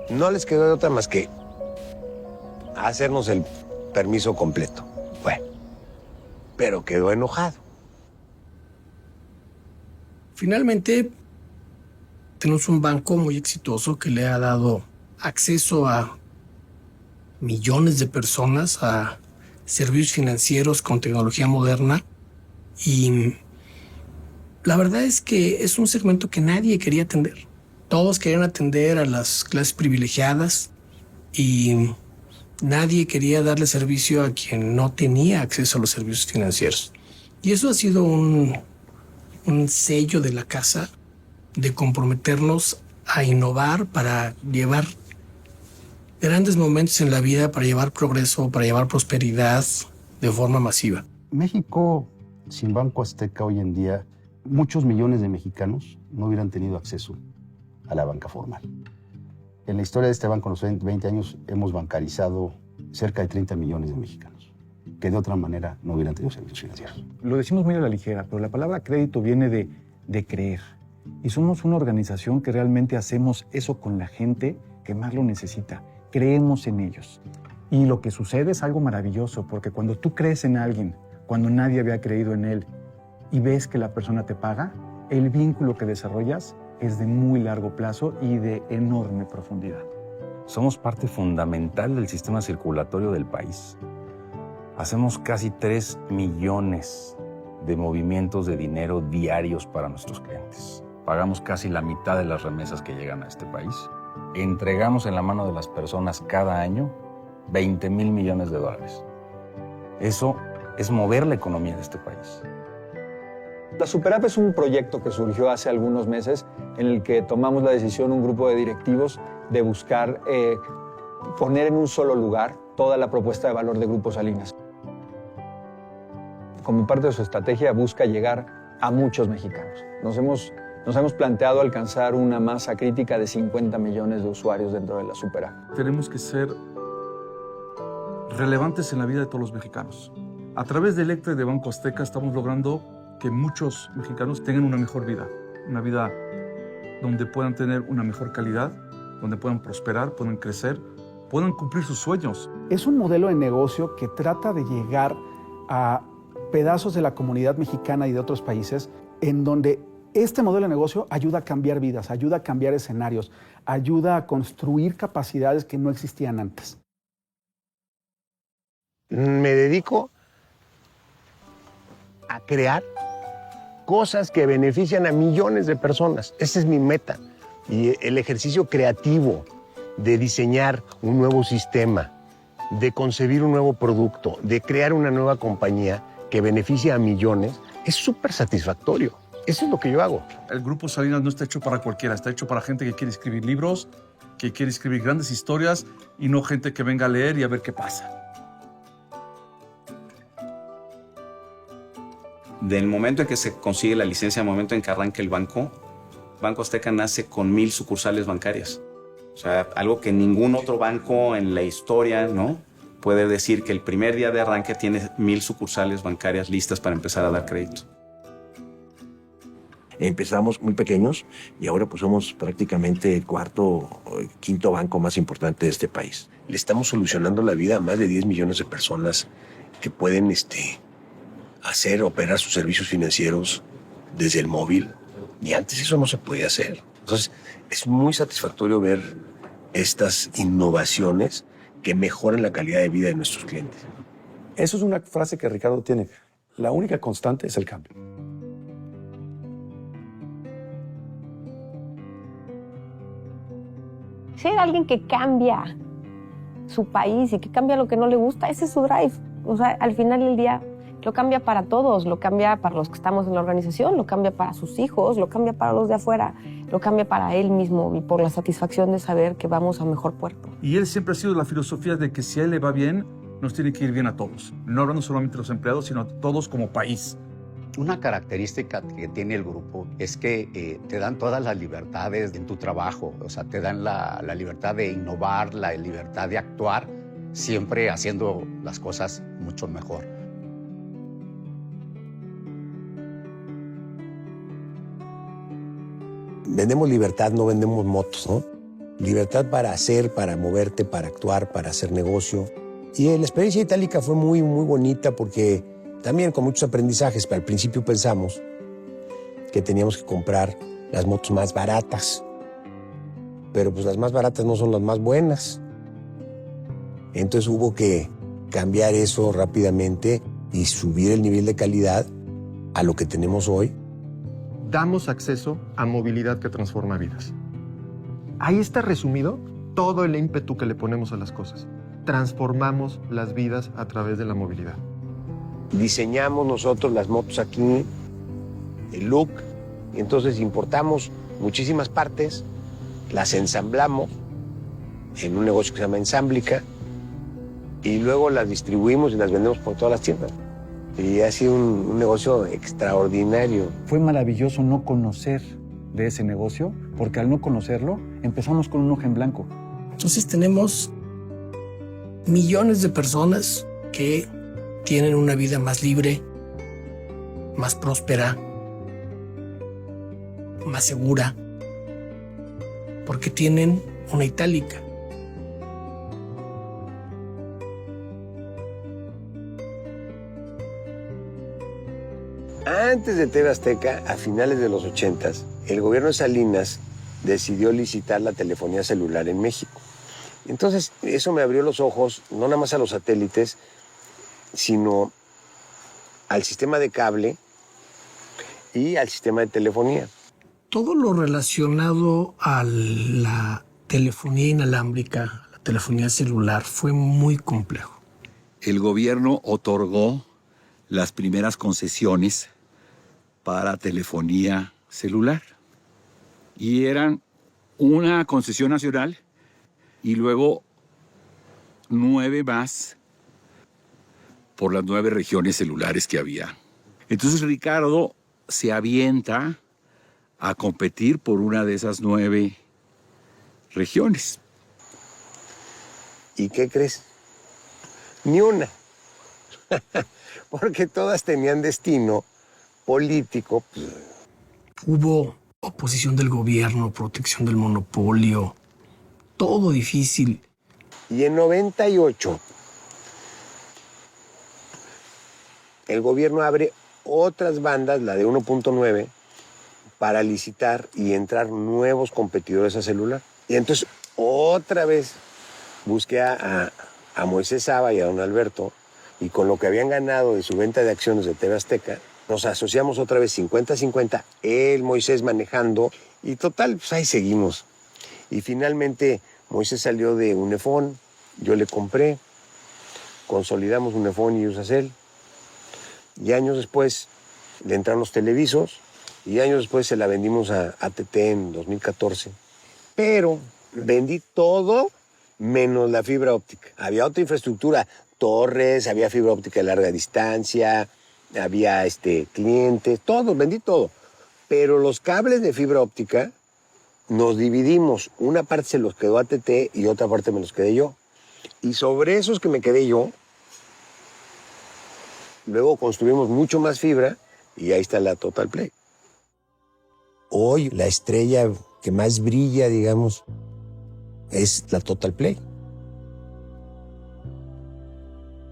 S2: no les quedó de otra más que hacernos el permiso completo. Bueno, pero quedó enojado.
S14: Finalmente, tenemos un banco muy exitoso que le ha dado acceso a millones de personas a servicios financieros con tecnología moderna y la verdad es que es un segmento que nadie quería atender. Todos querían atender a las clases privilegiadas y nadie quería darle servicio a quien no tenía acceso a los servicios financieros. Y eso ha sido un un sello de la casa de comprometernos a innovar para llevar grandes momentos en la vida, para llevar progreso, para llevar prosperidad de forma masiva.
S5: México, sin Banco Azteca hoy en día, muchos millones de mexicanos no hubieran tenido acceso a la banca formal. En la historia de este banco, en los 20 años, hemos bancarizado cerca de 30 millones de mexicanos, que de otra manera no hubieran tenido servicios financieros.
S9: Lo decimos muy a la ligera, pero la palabra crédito viene de creer. Y somos una organización que realmente hacemos eso con la gente que más lo necesita. Creemos en ellos. Y lo que sucede es algo maravilloso, porque cuando tú crees en alguien, cuando nadie había creído en él, y ves que la persona te paga, el vínculo que desarrollas es de muy largo plazo y de enorme profundidad.
S23: Somos parte fundamental del sistema circulatorio del país. Hacemos casi 3 millones de movimientos de dinero diarios para nuestros clientes. Pagamos casi la mitad de las remesas que llegan a este país. Entregamos en la mano de las personas cada año 20,000 millones de dólares. Eso es mover la economía de este país.
S24: La SuperApp es un proyecto que surgió hace algunos meses en el que tomamos la decisión, un grupo de directivos, de buscar poner en un solo lugar toda la propuesta de valor de Grupo Salinas. Como parte de su estrategia busca llegar a muchos mexicanos. Nos hemos planteado alcanzar una masa crítica de 50 millones de usuarios dentro de la SuperApp.
S9: Tenemos que ser relevantes en la vida de todos los mexicanos. A través de Electra y de Banco Azteca estamos logrando que muchos mexicanos tengan una mejor vida, una vida donde puedan tener una mejor calidad, donde puedan prosperar, puedan crecer, puedan cumplir sus sueños.
S5: Es un modelo de negocio que trata de llegar a pedazos de la comunidad mexicana y de otros países en donde este modelo de negocio ayuda a cambiar vidas, ayuda a cambiar escenarios, ayuda a construir capacidades que no existían antes.
S2: Me dedico a crear cosas que benefician a millones de personas. Esa es mi meta. Y el ejercicio creativo de diseñar un nuevo sistema, de concebir un nuevo producto, de crear una nueva compañía que beneficia a millones, es súper satisfactorio. Eso es lo que yo hago.
S9: El Grupo Salinas no está hecho para cualquiera, está hecho para gente que quiere escribir libros, que quiere escribir grandes historias y no gente que venga a leer y a ver qué pasa.
S8: Del momento en que se consigue la licencia, al momento en que arranca el banco, Banco Azteca nace con 1,000 sucursales bancarias. O sea, algo que ningún otro banco en la historia, ¿no?, puede decir que el primer día de arranque tiene 1,000 sucursales bancarias listas para empezar a dar crédito.
S17: Empezamos muy pequeños y ahora pues somos prácticamente el quinto banco más importante de este país.
S2: Le estamos solucionando la vida a más de 10 millones de personas que pueden operar sus servicios financieros desde el móvil. Y antes eso no se podía hacer. Entonces, es muy satisfactorio ver estas innovaciones que mejoran la calidad de vida de nuestros clientes.
S25: Eso es una frase que Ricardo tiene. La única constante es el cambio.
S26: Ser alguien que cambia su país y que cambia lo que no le gusta, ese es su drive. O sea, al final del día lo cambia para todos, lo cambia para los que estamos en la organización, lo cambia para sus hijos, lo cambia para los de afuera, lo cambia para él mismo y por la satisfacción de saber que vamos a mejor puerto.
S9: Y él siempre ha sido la filosofía de que si a él le va bien, nos tiene que ir bien a todos. No hablando solamente de los empleados, sino a todos como país.
S27: Una característica que tiene el grupo es que te dan todas las libertades en tu trabajo. O sea, te dan la libertad de innovar, la libertad de actuar, siempre haciendo las cosas mucho mejor.
S2: Vendemos libertad, no vendemos motos, ¿no? Libertad para hacer, para moverte, para actuar, para hacer negocio. Y la experiencia itálica fue muy, muy bonita porque también con muchos aprendizajes, pero al principio pensamos que teníamos que comprar las motos más baratas. Pero pues las más baratas no son las más buenas. Entonces hubo que cambiar eso rápidamente y subir el nivel de calidad a lo que tenemos hoy.
S28: Damos acceso a movilidad que transforma vidas. Ahí está resumido todo el ímpetu que le ponemos a las cosas. Transformamos las vidas a través de la movilidad.
S2: Diseñamos nosotros las motos aquí el look. Y entonces importamos muchísimas partes, las ensamblamos en un negocio que se llama Ensamblica y luego las distribuimos y las vendemos por todas las tiendas. Y ha sido un negocio extraordinario.
S9: Fue maravilloso no conocer de ese negocio, porque al no conocerlo, empezamos con un hoja en blanco.
S14: Entonces tenemos millones de personas que tienen una vida más libre, más próspera, más segura, porque tienen una itálica.
S2: Antes de TV Azteca, a finales de los 80s, el gobierno de Salinas decidió licitar la telefonía celular en México. Entonces, eso me abrió los ojos, no nada más a los satélites, sino al sistema de cable y al sistema de telefonía.
S14: Todo lo relacionado a la telefonía inalámbrica, la telefonía celular, fue muy complejo.
S1: El gobierno otorgó las primeras concesiones para telefonía celular. Y eran una concesión nacional y luego 9 más por las 9 regiones celulares que había. Entonces Ricardo se avienta a competir por una de esas 9 regiones.
S2: ¿Y qué crees? Ni una. Porque todas tenían destino político.
S14: Hubo oposición del gobierno, protección del monopolio, todo difícil.
S2: Y en 98, el gobierno abre otras bandas, la de 1.9, para licitar y entrar nuevos competidores a celular. Y entonces, otra vez, busqué a Moisés Saba y a don Alberto, y con lo que habían ganado de su venta de acciones de TV Azteca, nos asociamos otra vez 50-50, él, Moisés manejando, y total, pues ahí seguimos. Y finalmente Moisés salió de Unefón, yo le compré, consolidamos Unefón y Usacell, y años después le entraron los televisos, y años después se la vendimos a ATT en 2014. Pero vendí todo menos la fibra óptica. Había otra infraestructura, torres, había fibra óptica de larga distancia, había clientes, todo, vendí todo. Pero los cables de fibra óptica nos dividimos. Una parte se los quedó ATT y otra parte me los quedé yo. Y sobre esos que me quedé yo, luego construimos mucho más fibra y ahí está la Total Play. Hoy la estrella que más brilla, digamos, es la Total Play.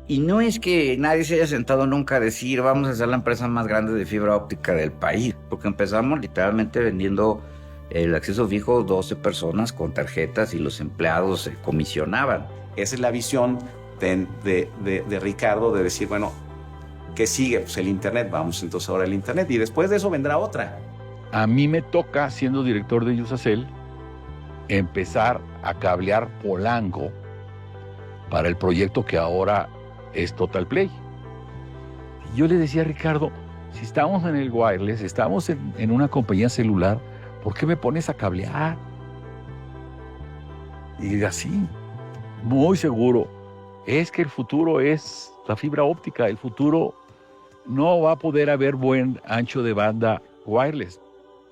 S3: Y no es que nadie se haya sentado nunca a decir vamos a ser la empresa más grande de fibra óptica del país, porque empezamos literalmente vendiendo el acceso fijo 12 personas con tarjetas y los empleados se comisionaban.
S8: Esa es la visión de Ricardo de decir, bueno, ¿qué sigue? Pues el Internet, vamos entonces ahora al Internet y después de eso vendrá otra.
S15: A mí me toca, siendo director de Usacell, empezar a cablear Polanco para el proyecto que ahora es Total Play. Yo le decía a Ricardo, si estamos en el wireless, estamos en una compañía celular, ¿por qué me pones a cablear? Y así, muy seguro, es que el futuro es la fibra óptica, el futuro no va a poder haber buen ancho de banda wireless.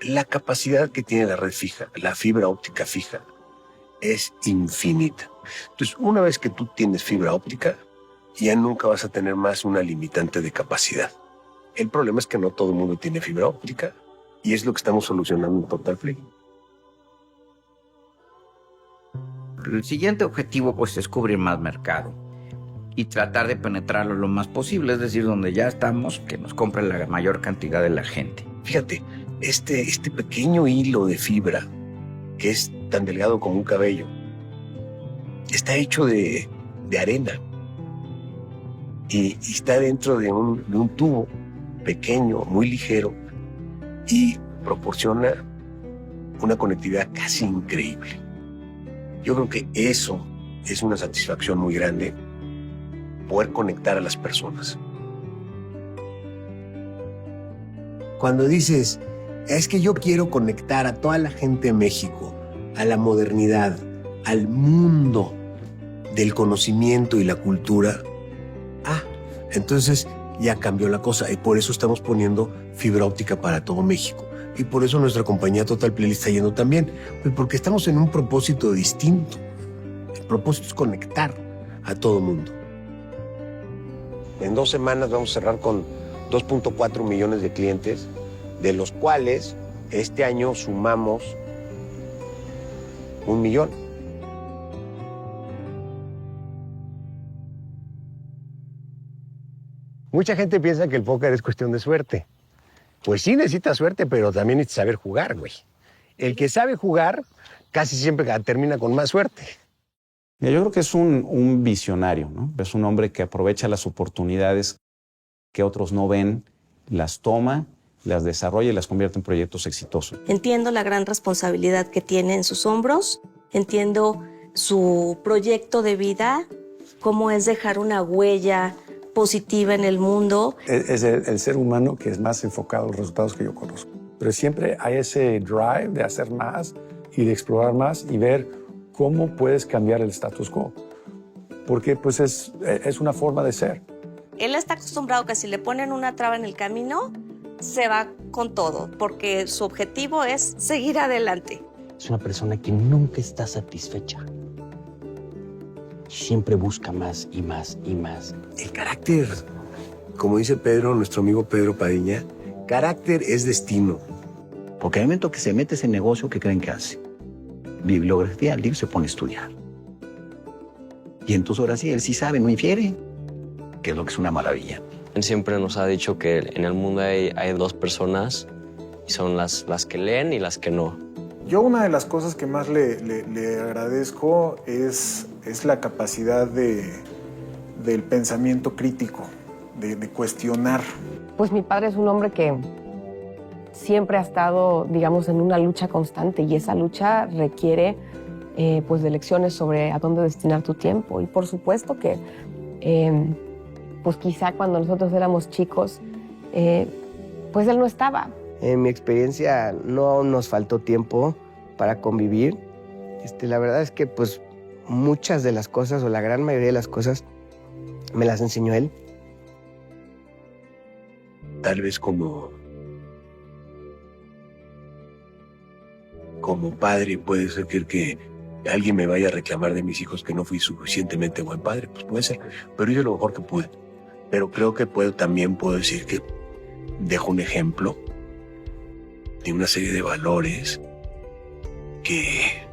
S2: La capacidad que tiene la red fija, la fibra óptica fija, es infinita. Entonces, una vez que tú tienes fibra óptica, ya nunca vas a tener más una limitante de capacidad. El problema es que no todo el mundo tiene fibra óptica y es lo que estamos solucionando en Total Play.
S3: El siguiente objetivo pues es cubrir más mercado y tratar de penetrarlo lo más posible, es decir, donde ya estamos, que nos compre la mayor cantidad de la gente.
S2: Fíjate, este pequeño hilo de fibra, que es tan delgado como un cabello, está hecho de arena y está dentro de un tubo pequeño, muy ligero, y proporciona una conectividad casi increíble. Yo creo que eso es una satisfacción muy grande, poder conectar a las personas. Cuando dices, es que yo quiero conectar a toda la gente de México, a la modernidad, al mundo del conocimiento y la cultura, entonces ya cambió la cosa y por eso estamos poniendo fibra óptica para todo México. Y por eso nuestra compañía Total Play está yendo también, porque estamos en un propósito distinto. El propósito es conectar a todo mundo. En 2 semanas vamos a cerrar con 2.4 millones de clientes, de los cuales este año sumamos 1 millón. Mucha gente piensa que el póker es cuestión de suerte. Pues sí necesitas suerte, pero también necesitas saber jugar, güey. El que sabe jugar casi siempre termina con más suerte.
S8: Yo creo que es un visionario, ¿no? Es un hombre que aprovecha las oportunidades que otros no ven, las toma, las desarrolla y las convierte en proyectos exitosos.
S6: Entiendo la gran responsabilidad que tiene en sus hombros, entiendo su proyecto de vida, cómo es dejar una huella positiva en el mundo.
S25: Es el ser humano que es más enfocado a los resultados que yo conozco. Pero siempre hay ese drive de hacer más y de explorar más y ver cómo puedes cambiar el status quo. Porque pues es una forma de ser.
S6: Él está acostumbrado que si le ponen una traba en el camino, se va con todo, porque su objetivo es seguir adelante.
S20: Es una persona que nunca está satisfecha. Siempre busca más y más y más.
S2: El carácter, como dice Pedro, nuestro amigo Pedro Padilla, carácter es destino.
S1: Porque al momento que se mete ese negocio, ¿qué creen que hace? Bibliografía, el libro se pone a estudiar. Y entonces ahora sí, él sí sabe, no infiere, que es lo que es una maravilla.
S7: Él siempre nos ha dicho que en el mundo hay 2 personas, y son las que leen y las que no.
S10: Yo una de las cosas que más le agradezco es la capacidad del pensamiento crítico, de cuestionar.
S26: Pues mi padre es un hombre que siempre ha estado, digamos, en una lucha constante y esa lucha requiere pues de lecciones sobre a dónde destinar tu tiempo. Y por supuesto que pues quizá cuando nosotros éramos chicos, pues él no estaba.
S11: En mi experiencia no nos faltó tiempo para convivir. La verdad es que pues muchas de las cosas o la gran mayoría de las cosas me las enseñó él.
S2: Tal vez como padre puede ser que alguien me vaya a reclamar de mis hijos que no fui suficientemente buen padre, pues puede ser, pero hice lo mejor que pude. Pero creo que también puedo decir que dejo un ejemplo de una serie de valores que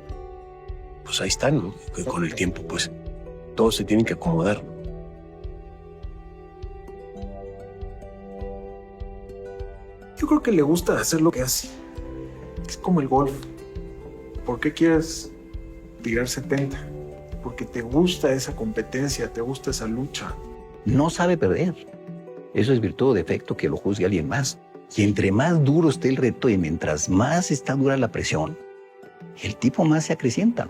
S2: pues ahí están, ¿no? Que con el tiempo pues todos se tienen que acomodar.
S10: Yo creo que le gusta hacer lo que hace. Es como el golf. ¿Por qué quieres tirar 70? Porque te gusta esa competencia, te gusta esa lucha.
S1: No sabe perder. Eso es virtud o defecto que lo juzgue alguien más. Y entre más duro esté el reto y mientras más está dura la presión, el tipo más se acrecienta.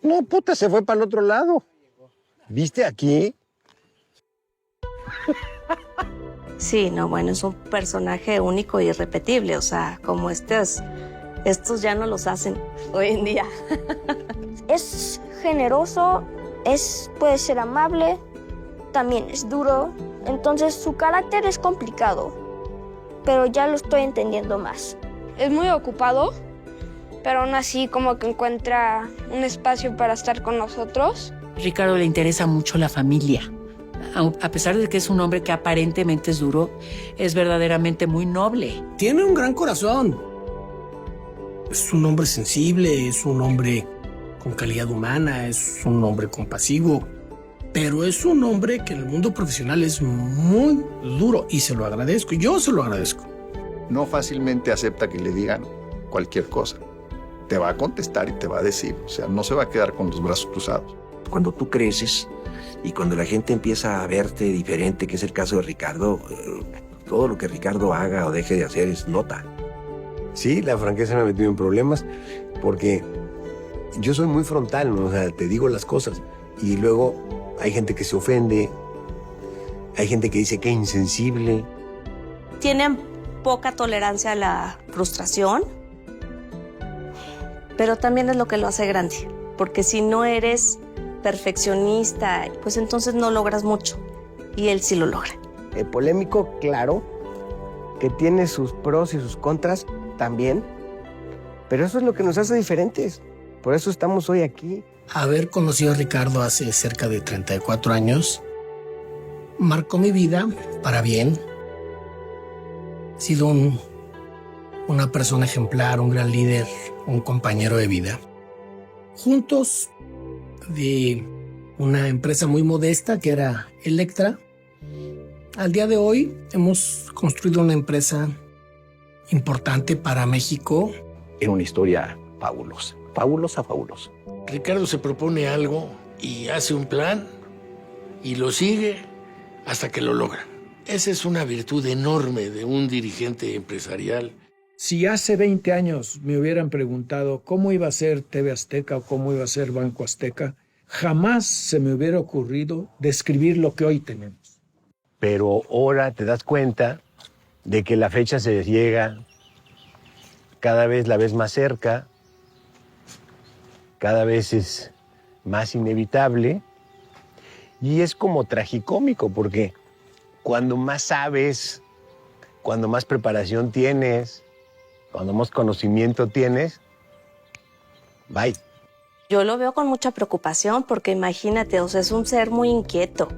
S2: No, puta, se fue para el otro lado. ¿Viste aquí?
S6: Sí, no, bueno, es un personaje único y irrepetible, o sea, como estos ya no los hacen hoy en día.
S12: Es generoso, puede ser amable, también es duro, entonces su carácter es complicado, pero ya lo estoy entendiendo más.
S13: Es muy ocupado, pero aún así como que encuentra un espacio para estar con nosotros.
S16: Ricardo le interesa mucho la familia. A pesar de que es un hombre que aparentemente es duro, es verdaderamente muy noble.
S14: Tiene un gran corazón. Es un hombre sensible, es un hombre con calidad humana, es un hombre compasivo, pero es un hombre que en el mundo profesional es muy duro y se lo agradezco, yo se lo agradezco.
S22: No fácilmente acepta que le digan cualquier cosa. Te va a contestar y te va a decir, o sea, no se va a quedar con los brazos cruzados.
S17: Cuando tú creces y cuando la gente empieza a verte diferente, que es el caso de Ricardo, todo lo que Ricardo haga o deje de hacer es nota.
S2: Sí, la franqueza me ha metido en problemas porque yo soy muy frontal, ¿no? O sea, te digo las cosas y luego hay gente que se ofende Hay gente que dice que insensible.
S6: Tienen poca tolerancia a la frustración, pero también es lo que lo hace grande, porque si no eres perfeccionista, pues entonces no logras mucho, y él sí lo logra.
S11: Polémico, claro, que tiene sus pros y sus contras también, pero eso es lo que nos hace diferentes, por eso estamos hoy aquí.
S14: Haber conocido a Ricardo hace cerca de 34 años marcó mi vida para bien. He sido una persona ejemplar, un gran líder, un compañero de vida. Juntos, de una empresa muy modesta que era Electra, al día de hoy hemos construido una empresa importante para México.
S1: Era una historia fabulosa, fabulosa, fabulosa.
S4: Ricardo se propone algo y hace un plan y lo sigue hasta que lo logra. Esa es una virtud enorme de un dirigente empresarial.
S9: Si hace 20 años me hubieran preguntado cómo iba a ser TV Azteca o cómo iba a ser Banco Azteca, jamás se me hubiera ocurrido describir lo que hoy tenemos.
S2: Pero ahora te das cuenta de que la fecha se llega, cada vez la ves más cerca, cada vez es más inevitable y es como tragicómico porque cuando más sabes, cuando más preparación tienes, cuando más conocimiento tienes, bye.
S6: Yo lo veo con mucha preocupación porque imagínate, o sea, es un ser muy inquieto.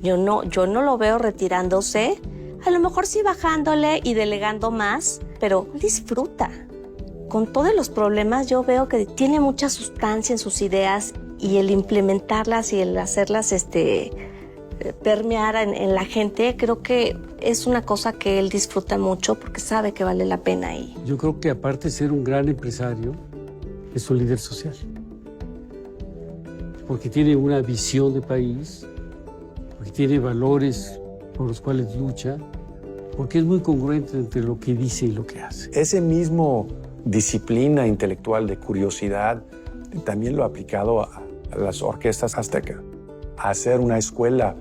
S6: Yo no lo veo retirándose, a lo mejor sí bajándole y delegando más, pero disfruta. Con todos los problemas yo veo que tiene mucha sustancia en sus ideas y el implementarlas y el hacerlas permear en la gente, creo que es una cosa que él disfruta mucho porque sabe que vale la pena.
S5: Yo creo que aparte de ser un gran empresario, es un líder social. Porque tiene una visión de país, porque tiene valores por los cuales lucha, porque es muy congruente entre lo que dice y lo que hace.
S25: Ese mismo disciplina intelectual de curiosidad también lo ha aplicado a las orquestas aztecas, a hacer una escuela.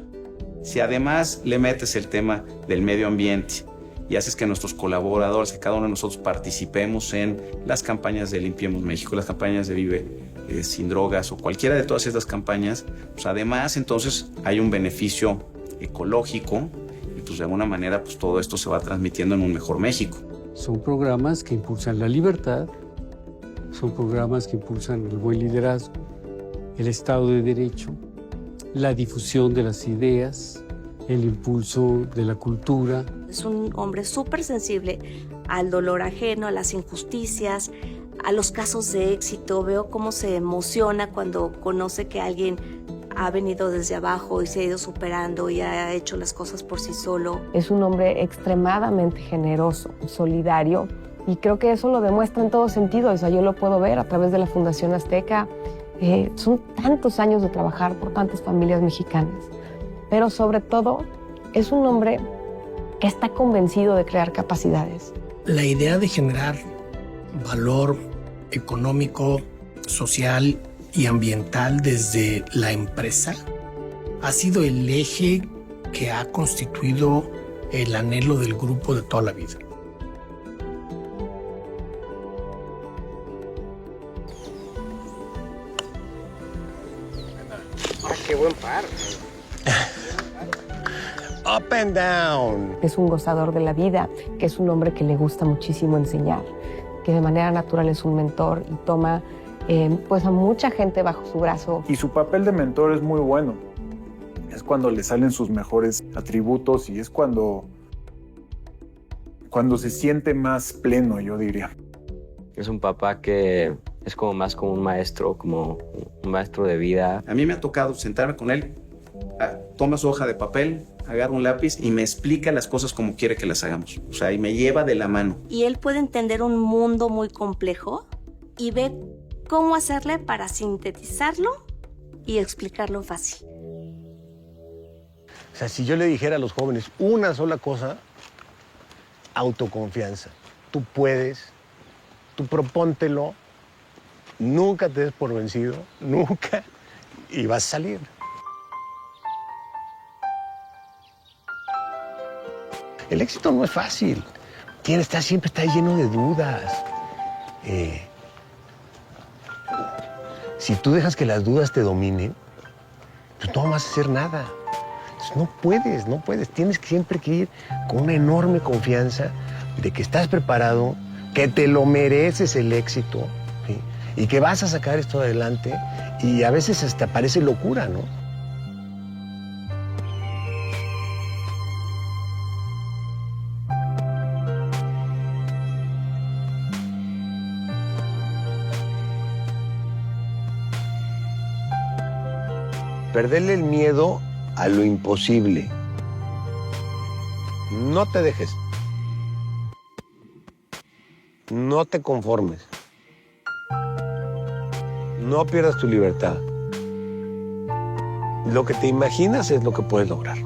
S8: Si además le metes el tema del medio ambiente y haces que nuestros colaboradores, que cada uno de nosotros participemos en las campañas de Limpiemos México, las campañas de Vive Sin Drogas o cualquiera de todas estas campañas, pues además entonces hay un beneficio ecológico y pues de alguna manera pues todo esto se va transmitiendo en un mejor México.
S5: Son programas que impulsan la libertad, son programas que impulsan el buen liderazgo, el Estado de Derecho, la difusión de las ideas, el impulso de la cultura.
S6: Es un hombre súper sensible al dolor ajeno, a las injusticias, a los casos de éxito. Veo cómo se emociona cuando conoce que alguien ha venido desde abajo y se ha ido superando y ha hecho las cosas por sí solo.
S26: Es un hombre extremadamente generoso, solidario, y creo que eso lo demuestra en todo sentido. O sea, yo lo puedo ver a través de la Fundación Azteca. Son tantos años de trabajar por tantas familias mexicanas, pero sobre todo es un hombre que está convencido de crear capacidades.
S14: La idea de generar valor económico, social y ambiental desde la empresa ha sido el eje que ha constituido el anhelo del grupo de toda la vida.
S11: ¡Qué buen par!
S2: Up and down.
S26: Es un gozador de la vida, que es un hombre que le gusta muchísimo enseñar, que de manera natural es un mentor y toma pues a mucha gente bajo su brazo.
S10: Y su papel de mentor es muy bueno. Es cuando le salen sus mejores atributos y es cuando se siente más pleno, yo diría.
S7: Es un papá que es como más como un maestro de vida.
S8: A mí me ha tocado sentarme con él, toma su hoja de papel, agarra un lápiz y me explica las cosas como quiere que las hagamos. O sea, y me lleva de la mano.
S6: Y él puede entender un mundo muy complejo y ve cómo hacerle para sintetizarlo y explicarlo fácil.
S2: O sea, si yo le dijera a los jóvenes una sola cosa, autoconfianza. Tú puedes, tú propóntelo, nunca te des por vencido, nunca, y vas a salir. El éxito no es fácil. Siempre está lleno de dudas. Si tú dejas que las dudas te dominen, pues no vas a hacer nada. Entonces, no puedes. Tienes siempre que ir con una enorme confianza de que estás preparado, que te lo mereces el éxito, ¿sí? Y que vas a sacar esto adelante. Y a veces hasta parece locura, ¿no? Perderle el miedo a lo imposible. No te dejes. No te conformes. No pierdas tu libertad. Lo que te imaginas es lo que puedes lograr.